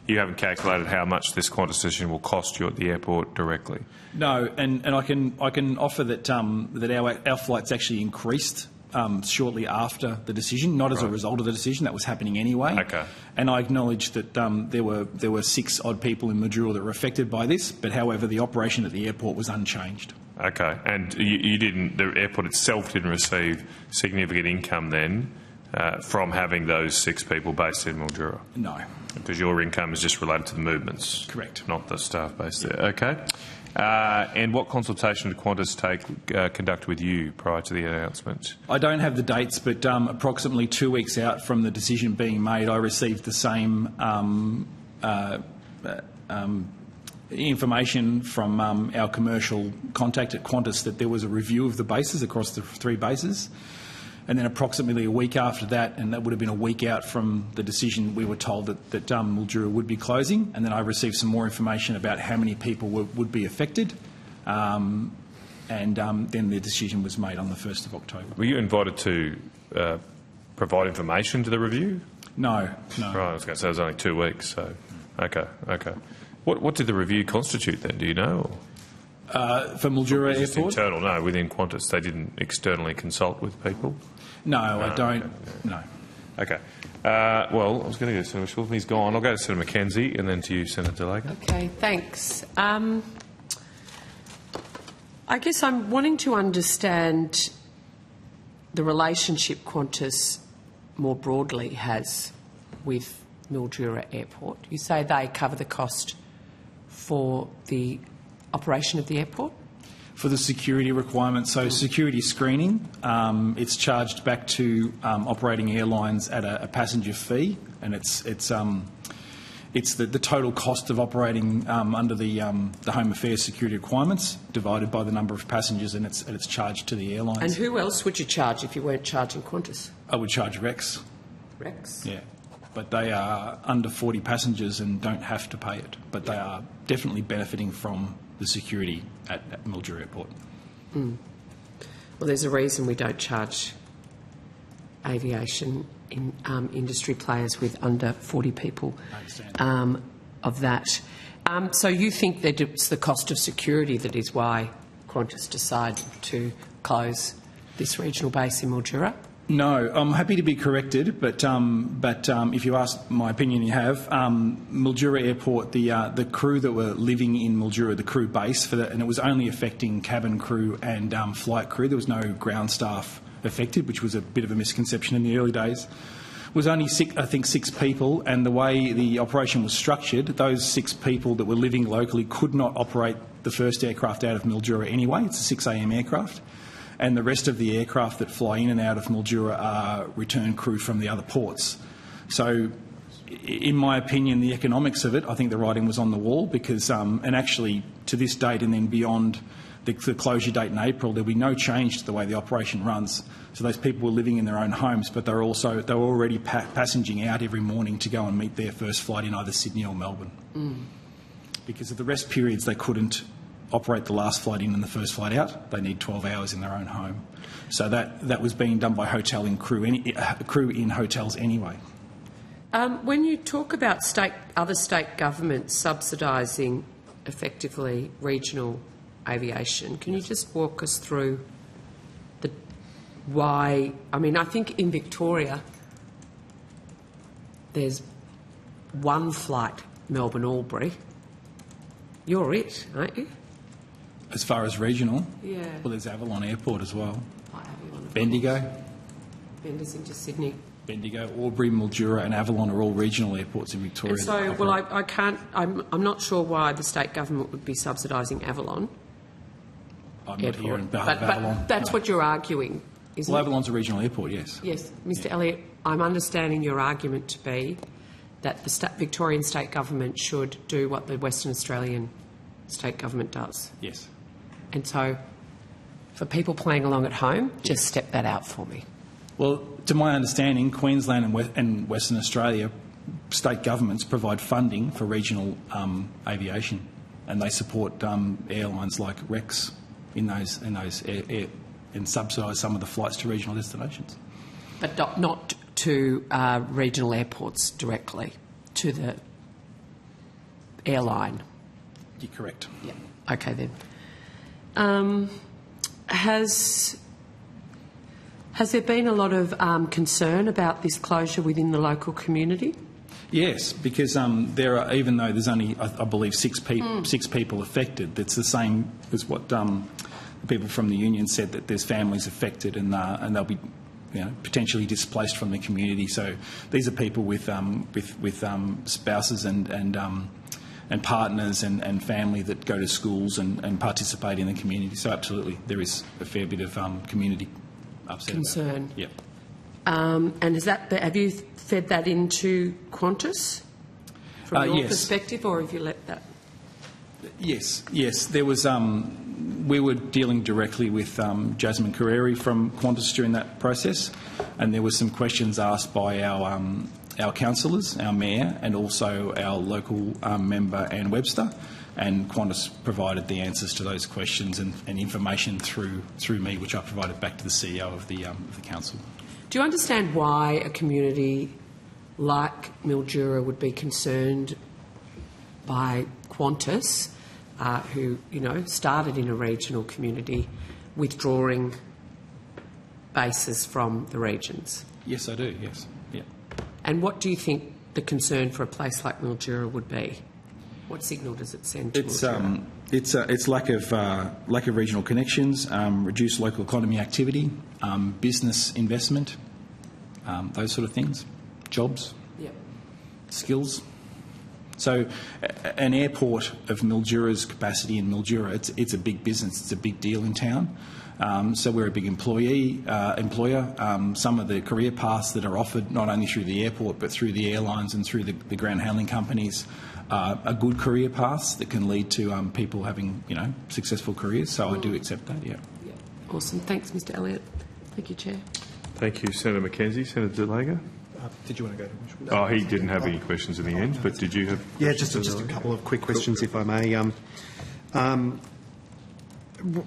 you haven't calculated how much this Qantas decision will cost you at the airport directly. No, and I can offer that our flights actually increased shortly after the decision, not as a result of the decision. That was happening anyway. Okay. And I acknowledge that there were 6 odd people in Mildura that were affected by this, but however, the operation at the airport was unchanged. Okay, and the airport itself didn't receive significant income then from having those 6 people based in Mildura? No. Because your income is just related to the movements? Correct. Not the staff based there. Okay. And what consultation did Qantas conduct with you prior to the announcement? I don't have the dates, but approximately 2 weeks out from the decision being made, I received the same information from our commercial contact at Qantas that there was a review of the bases across the 3 bases. And then approximately a week after that, and that would have been a week out from the decision, we were told that Mildura would be closing. And then I received some more information about how many people would be affected. And then the decision was made on the 1st of October. Were you invited to provide information to the review? No. Right, I was going to say it was only 2 weeks, so... Okay. What did the review constitute then, do you know? For Mildura Just Airport? internal, no, within Qantas. They didn't externally consult with people? No, I don't. No. Okay. Well, I was going to go to Senator Schultz. He's gone. I'll go to Senator McKenzie and then to you, Senator Delaker. Okay, thanks. I guess I'm wanting to understand the relationship Qantas more broadly has with Mildura Airport. You say they cover the cost for the operation of the airport? For the security requirements, so security screening, it's charged back to operating airlines at a passenger fee, and it's the total cost of operating under the Home Affairs security requirements divided by the number of passengers, and it's charged to the airlines. And who else would you charge if you weren't charging Qantas? I would charge Rex. Rex? Yeah, but they are under 40 passengers and don't have to pay it, but they are definitely benefiting from the security at Mildura Airport. Well, there's a reason we don't charge aviation in industry players with under 40 people of that. So you think that it's the cost of security that is why Qantas decided to close this regional base in Mildura? No, I'm happy to be corrected, but if you ask my opinion, you have. Mildura Airport, the crew that were living in Mildura, the crew base for that, and it was only affecting cabin crew and flight crew. There was no ground staff affected, which was a bit of a misconception in the early days. It was only 6 people, and the way the operation was structured, those 6 people that were living locally could not operate the first aircraft out of Mildura anyway. It's a 6 a.m. aircraft. And the rest of the aircraft that fly in and out of Mildura are return crew from the other ports. So, in my opinion, the economics of it, I think the writing was on the wall because, and actually to this date and then beyond the closure date in April, there'll be no change to the way the operation runs. So those people were living in their own homes, but they were already passenging out every morning to go and meet their first flight in either Sydney or Melbourne. Because of the rest periods, they couldn't operate the last flight in and the first flight out. They need 12 hours in their own home. So that was being done by crew in hotels anyway. When you talk about other state governments subsidising effectively regional aviation, can you just walk us through why? I mean, I think in Victoria there's one flight, Melbourne-Albury. You're it, aren't you? As far as regional? Yeah. Well, there's Avalon Airport as well. Avalon, Bendigo. Bender's into Sydney. Bendigo, Albury, Mildura and Avalon are all regional airports in Victoria. And so, well, I can't... I'm not sure why the state government would be subsidising Avalon. I'm not here on behalf of Avalon. But that's what you're arguing, isn't it? Well, Avalon's a regional airport, yes. Yes. Mr Elliott, I'm understanding your argument to be that the Victorian state government should do what the Western Australian state government does. Yes. And so, for people playing along at home, just step that out for me. Well, to my understanding, Queensland and Western Australia state governments provide funding for regional aviation, and they support airlines like Rex in those and subsidise some of the flights to regional destinations. But not to regional airports directly, to the airline. You're correct. Yeah. Okay then. Has there been a lot of concern about this closure within the local community? Yes, because there are, even though there's only, I believe, six people affected, it's the same as what the people from the union said, that there's families affected and they'll be, potentially displaced from the community. So these are people with spouses and partners and family that go to schools and participate in the community. So absolutely, there is a fair bit of community upset. Concern. Yep. And have you fed that into Qantas from your yes. perspective, or have you let that? Yes. There was. We were dealing directly with Jasmine Carreri from Qantas during that process, and there were some questions asked by our councillors, our mayor, and also our local member, Anne Webster, and Qantas provided the answers to those questions and information through me, which I provided back to the CEO of the council. Do you understand why a community like Mildura would be concerned by Qantas, who started in a regional community, withdrawing bases from the regions? Yes, I do. Yes. Yeah. And what do you think the concern for a place like Mildura would be? What signal does it send to Mildura? It's lack of regional connections, reduced local economy activity, business investment, those sort of things, jobs, Yep. skills. So an airport of Mildura's capacity in Mildura, it's a big business, it's a big deal in town. So we're a big employer. Some of the career paths that are offered, not only through the airport but through the airlines and through the ground handling companies, are good career paths that can lead to people having successful careers. So I do accept that. Yeah. Awesome. Thanks, Mr. Elliott. Thank you, Chair. Thank you, Senator McKenzie. Senator Delaga? Did you want to go to Oh, he didn't have any questions in the end, but did you have? Yeah, just a couple of quick questions, if I may.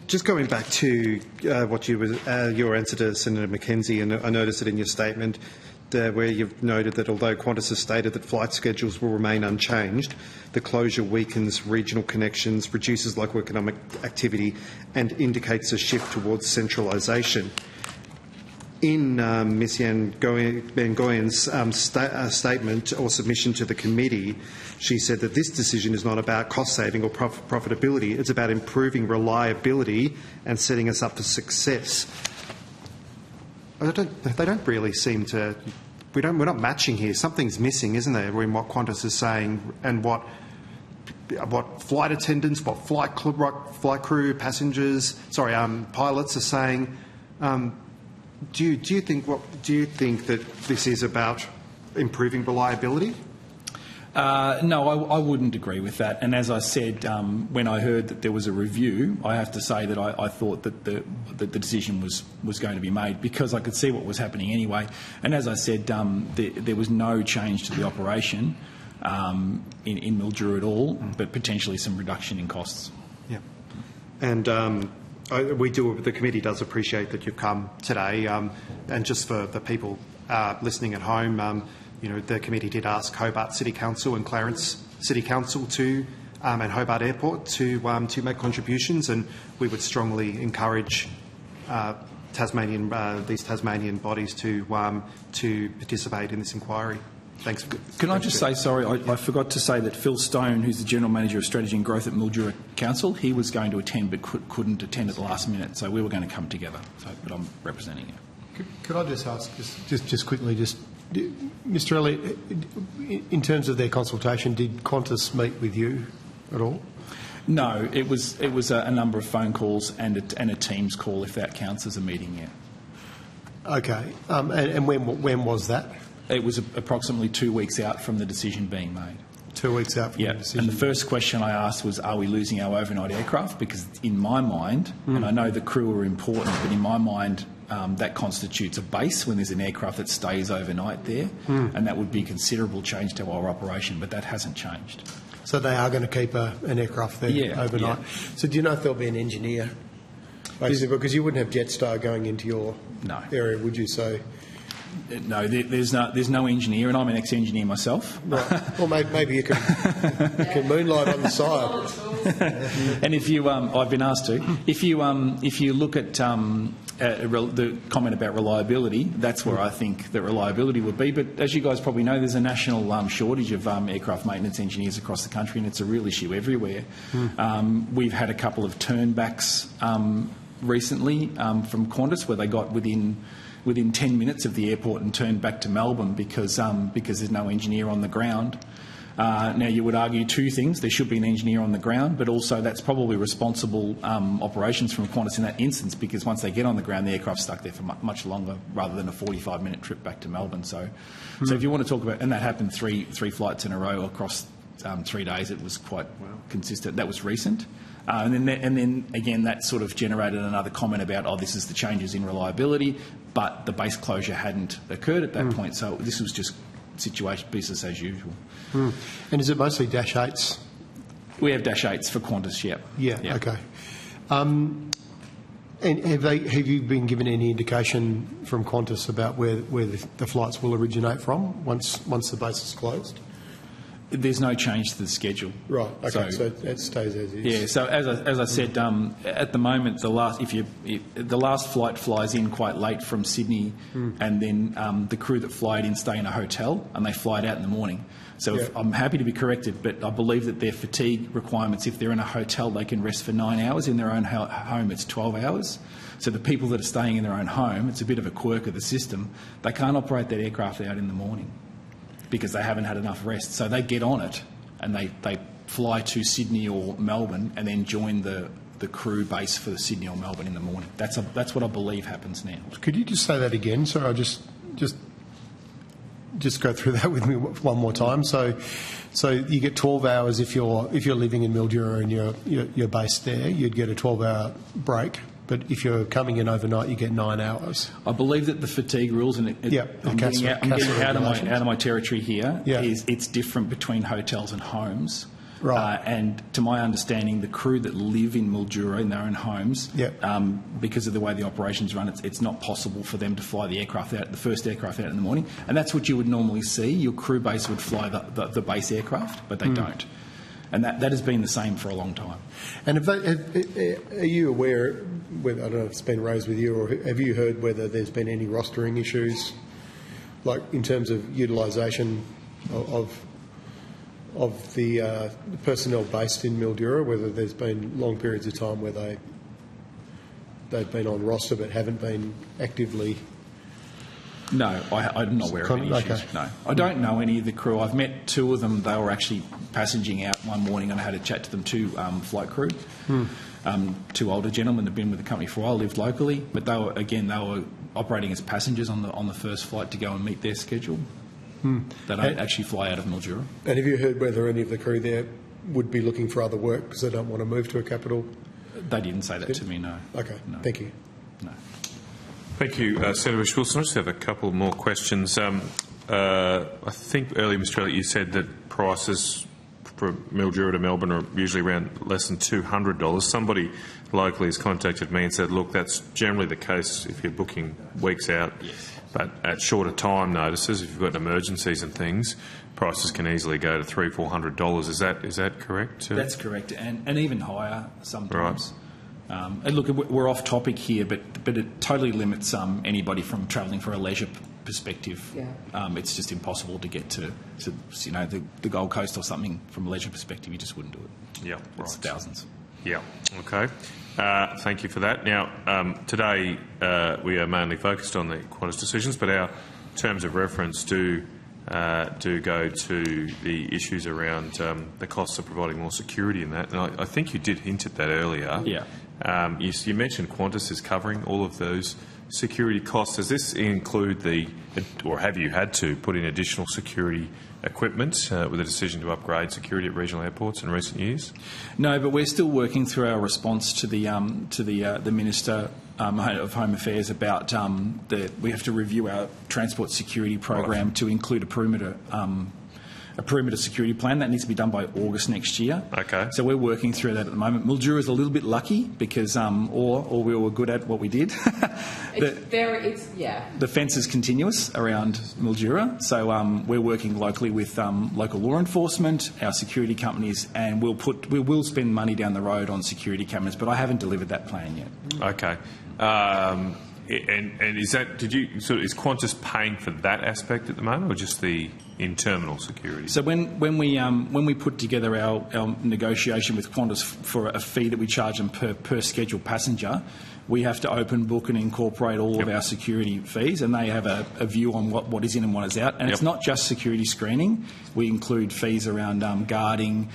Just going back to your answer to Senator McKenzie, and I noticed it in your statement where you've noted that although Qantas has stated that flight schedules will remain unchanged, the closure weakens regional connections, reduces local economic activity and indicates a shift towards centralisation. In Ms Van Goyen's statement or submission to the committee, she said that this decision is not about cost saving or profitability, it's about improving reliability and setting us up for success. They don't really seem to. We're not matching here. Something's missing, isn't there, in what Qantas is saying and what flight attendants, what flight crew, passengers, pilots are saying. Do you think that this is about improving reliability? No, I wouldn't agree with that. And as I said, when I heard that there was a review, I have to say that I thought that the decision was going to be made because I could see what was happening anyway. And as I said, there was no change to the operation in Mildura at all, but potentially some reduction in costs. Yeah. And the committee does appreciate that you've come today. And just for the people listening at home, the committee did ask Hobart City Council and Clarence City Council and Hobart Airport to make contributions, and we would strongly encourage these Tasmanian bodies to participate in this inquiry. Thanks. Can I just say, sorry, I forgot to say that Phil Stone, who's the General Manager of Strategy and Growth at Mildura Council, he was going to attend but couldn't attend at the last minute, so we were going to come together, but I'm representing you. Could I just ask, just quickly, Mr. Elliott, in terms of their consultation, did Qantas meet with you at all? No, it was a number of phone calls and a Teams call, if that counts as a meeting, yeah. Okay, and when was that? It was approximately 2 weeks out from the decision being made. 2 weeks out from the decision. And the first question I asked was, are we losing our overnight aircraft? Because in my mind, and I know the crew are important, but in my mind, that constitutes a base when there's an aircraft that stays overnight there, and that would be a considerable change to our operation, but that hasn't changed. So they are going to keep an aircraft there overnight? Yeah. So do you know if there'll be an engineer? Basically, because you wouldn't have Jetstar going into your area, would you? So No, there's no engineer, and I'm an ex-engineer myself. Right. Well, maybe you can moonlight on the side. And if you, I've been asked to, if you look at the comment about reliability, that's where I think that reliability would be. But as you guys probably know, there's a national shortage of aircraft maintenance engineers across the country, and it's a real issue everywhere. We've had a couple of turnbacks recently from Qantas where they got within 10 minutes of the airport and turned back to Melbourne because there's no engineer on the ground. Now, you would argue two things. There should be an engineer on the ground, but also that's probably responsible operations from Qantas in that instance, because once they get on the ground, the aircraft's stuck there for much longer rather than a 45-minute trip back to Melbourne. So if you want to talk about, and that happened three flights in a row across 3 days, it was quite consistent. That was recent. And then again, that sort of generated another comment about, this is the changes in reliability, but the base closure hadn't occurred at that point. So this was just situation business as usual. And is it mostly Dash 8s? We have Dash 8s for Qantas, Yeah. Okay. And have you been given any indication from Qantas about where the flights will originate from once the base is closed? There's no change to the schedule. Right. Okay. So it stays as is. Yeah. So as I said, at the moment, the last flight flies in quite late from Sydney, and then the crew that fly it in stay in a hotel, and they fly it out in the morning. So I'm happy to be corrected, but I believe that their fatigue requirements, if they're in a hotel, they can rest for 9 hours. In their own home, it's 12 hours. So the people that are staying in their own home, it's a bit of a quirk of the system. They can't operate that aircraft out in the morning because they haven't had enough rest. So they get on it and they fly to Sydney or Melbourne and then join the crew base for the Sydney or Melbourne in the morning. That's what I believe happens now. Could you just say that again? So I just go through that with me one more time. So you get 12 hours if you're living in Mildura and you're based there. You'd get a 12-hour break. But if you're coming in overnight, you get 9 hours. I believe that the fatigue rules, and I'm getting out of my territory here, is it's different between hotels and homes. Right. And to my understanding, the crew that live in Mildura in their own homes, because of the way the operations run, it's not possible for them to fly the first aircraft out in the morning. And that's what you would normally see. Your crew base would fly the base aircraft, but they don't. And that has been the same for a long time. And are you aware, whether, I don't know if it's been raised with you, or have you heard whether there's been any rostering issues, like in terms of utilisation of the personnel based in Mildura, whether there's been long periods of time where they've been on roster but haven't been actively... No, I'm not aware of any issues. Okay. No, I don't know any of the crew. I've met two of them. They were actually passaging out one morning, and I had a chat to them, two flight crew. Two older gentlemen that have been with the company for a while, lived locally, but they were operating as passengers on the first flight to go and meet their schedule. They don't actually fly out of Mildura. And have you heard whether any of the crew there would be looking for other work because they don't want to move to a capital? They didn't say that to me, no. Okay, no. Thank you. No. Thank you, Senator Wilson. I just have a couple more questions. I think earlier, Mr. Elliott, you said that prices from Mildura to Melbourne are usually around less than $200. Somebody locally has contacted me and said, look, that's generally the case if you're booking weeks out. Yes. But at shorter time notices, if you've got emergencies and things, prices can easily go to $300-400. Is that correct? That's correct, and even higher sometimes. Right. And look, we're off topic here, but it totally limits anybody from travelling for a leisure perspective. Yeah. It's just impossible to get to the Gold Coast or something from a leisure perspective. You just wouldn't do it. Yeah, it's thousands. Yeah. Okay. Thank you for that. Now, today we are mainly focused on the Qantas decisions, but our terms of reference do go to the issues around the costs of providing more security in that. And I think you did hint at that earlier. Yeah. You mentioned Qantas is covering all of those security costs. Does this include or have you had to put in additional security equipment with a decision to upgrade security at regional airports in recent years? No, but we're still working through our response to the Minister of Home Affairs about we have to review our transport security program to include a perimeter a perimeter security plan. That needs to be done by August next year. Okay. So we're working through that at the moment. Mildura is a little bit lucky because, or we were good at what we did. The fence is continuous around Mildura, so we're working locally with local law enforcement, our security companies, and we will spend money down the road on security cameras. But I haven't delivered that plan yet. Okay. And is that, is Qantas paying for that aspect at the moment, or just the in-terminal security? So when we put together our negotiation with Qantas for a fee that we charge them per scheduled passenger, we have to open book and incorporate all of our security fees, and they have a view on what is in and what is out. And it's not just security screening. We include fees around guarding,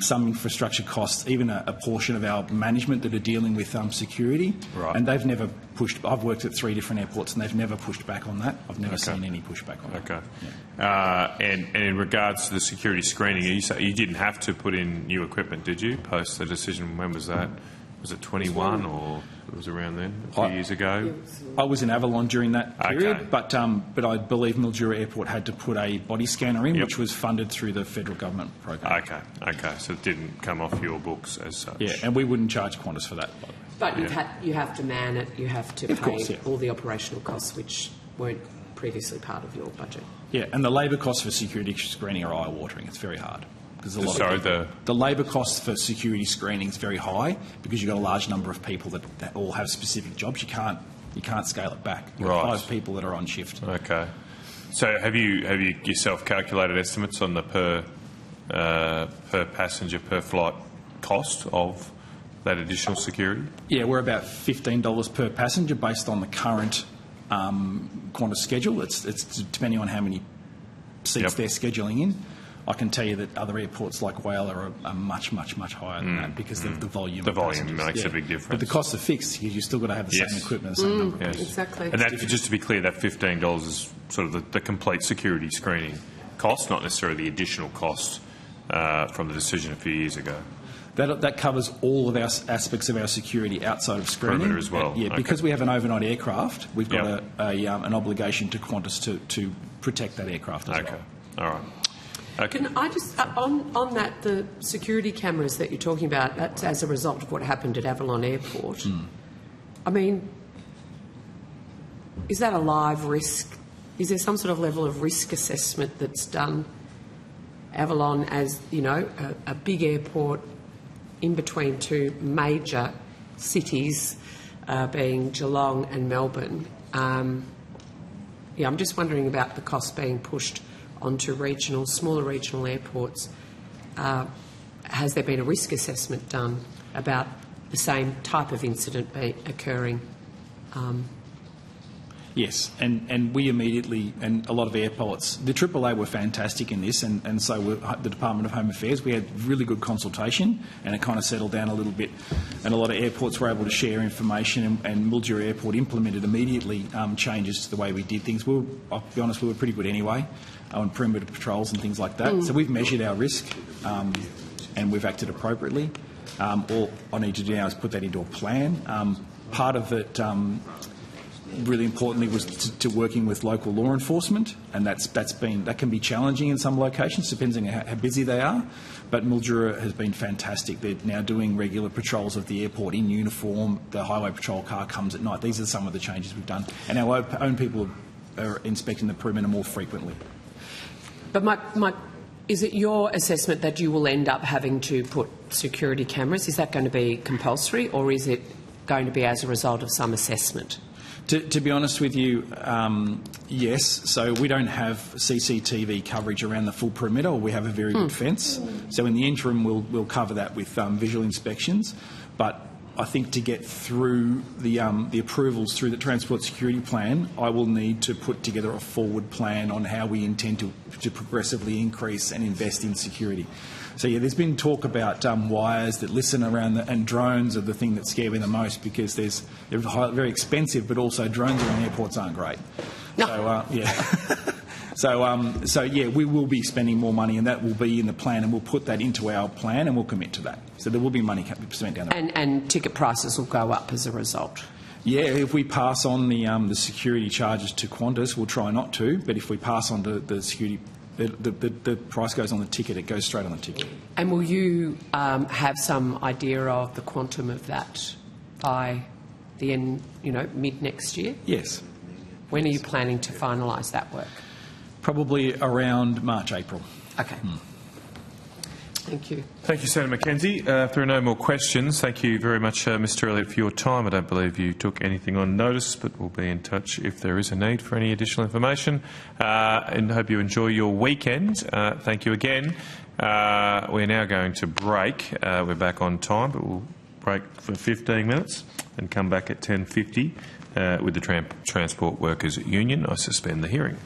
some infrastructure costs, even a portion of our management that are dealing with security. Right. And they've never pushed. I've worked at 3 different airports, and they've never pushed back on that. I've never seen any pushback on that. Okay. Yeah. And in regards to the security screening, you didn't have to put in new equipment, did you, post the decision? When was that? Was it 21 or it was around then, a few years ago? I was in Avalon during that period, Okay. but I believe Mildura Airport had to put a body scanner in, which was funded through the federal government program. Okay, so it didn't come off your books as such. Yeah, and we wouldn't charge Qantas for that. But you have to man it, you have to pay all the operational costs which weren't previously part of your budget. Yeah, and the labour costs for security screening are eye-watering. It's very hard. The labour costs for security screening is very high because you've got a large number of people that all have specific jobs. You can't scale it back. You've got 5 people that are on shift. Okay. So have you yourself calculated estimates on the per passenger per flight cost of that additional security? Yeah, we're about $15 per passenger based on the current Qantas schedule. It's depending on how many seats they're scheduling in. I can tell you that other airports like Wales are much, much, much higher than that because of the volume. The volume makes a big difference. But the costs are fixed because you've still got to have the same equipment, the same number of people. Exactly. And that, just to be clear, that $15 is sort of the complete security screening cost, not necessarily the additional cost from the decision a few years ago. That covers all of our aspects of our security outside of screening. Perimeter as well. Because we have an overnight aircraft, we've got an obligation to Qantas to protect that aircraft as well. All right. Okay. Can I just, on that, the security cameras that you're talking about, that's as a result of what happened at Avalon Airport. I mean, is that a live risk? Is there some sort of level of risk assessment that's done? Avalon as, a big airport in between 2 major cities, being Geelong and Melbourne. I'm just wondering about the cost being pushed onto smaller regional airports. Has there been a risk assessment done about the same type of incident occurring? Yes, and we immediately, and a lot of airports, the AAA were fantastic in this, and so were the Department of Home Affairs. We had really good consultation, and it kind of settled down a little bit, and a lot of airports were able to share information, and Mildura Airport implemented immediately changes to the way we did things. I'll be honest, we were pretty good anyway on perimeter patrols and things like that. So we've measured our risk, and we've acted appropriately. All I need to do now is put that into a plan. Part of it, really importantly, was to working with local law enforcement, and that can be challenging in some locations, depending on how busy they are. But Mildura has been fantastic. They're now doing regular patrols of the airport in uniform. The highway patrol car comes at night. These are some of the changes we've done, and our own people are inspecting the perimeter more frequently. But is it your assessment that you will end up having to put security cameras? Is that going to be compulsory, or is it going to be as a result of some assessment? To be honest with you, yes. So we don't have CCTV coverage around the full perimeter. We have a very good fence. So in the interim, we'll cover that with visual inspections. But I think to get through the approvals through the Transport Security Plan, I will need to put together a forward plan on how we intend to progressively increase and invest in security. So, there's been talk about wires that listen around, and drones are the thing that scare me the most because they're very expensive, but also drones around airports aren't great. No. So, we will be spending more money, and that will be in the plan, and we'll put that into our plan, and we'll commit to that. So there will be money spent down the road. And ticket prices will go up as a result. Yeah, if we pass on the security charges to Qantas, we'll try not to, but if we pass on the security The price goes on the ticket. It goes straight on the ticket. And will you have some idea of the quantum of that by the end, mid next year? Yes. When are you planning to finalise that work? Probably around March, April. Okay. Thank you. Thank you, Senator Mackenzie. If there are no more questions, thank you very much, Mr Elliott, for your time. I don't believe you took anything on notice, but we'll be in touch if there is a need for any additional information. And hope you enjoy your weekend. Thank you again. We're now going to break. We're back on time, but we'll break for 15 minutes and come back at 10:50 with the Transport Workers Union. I suspend the hearing.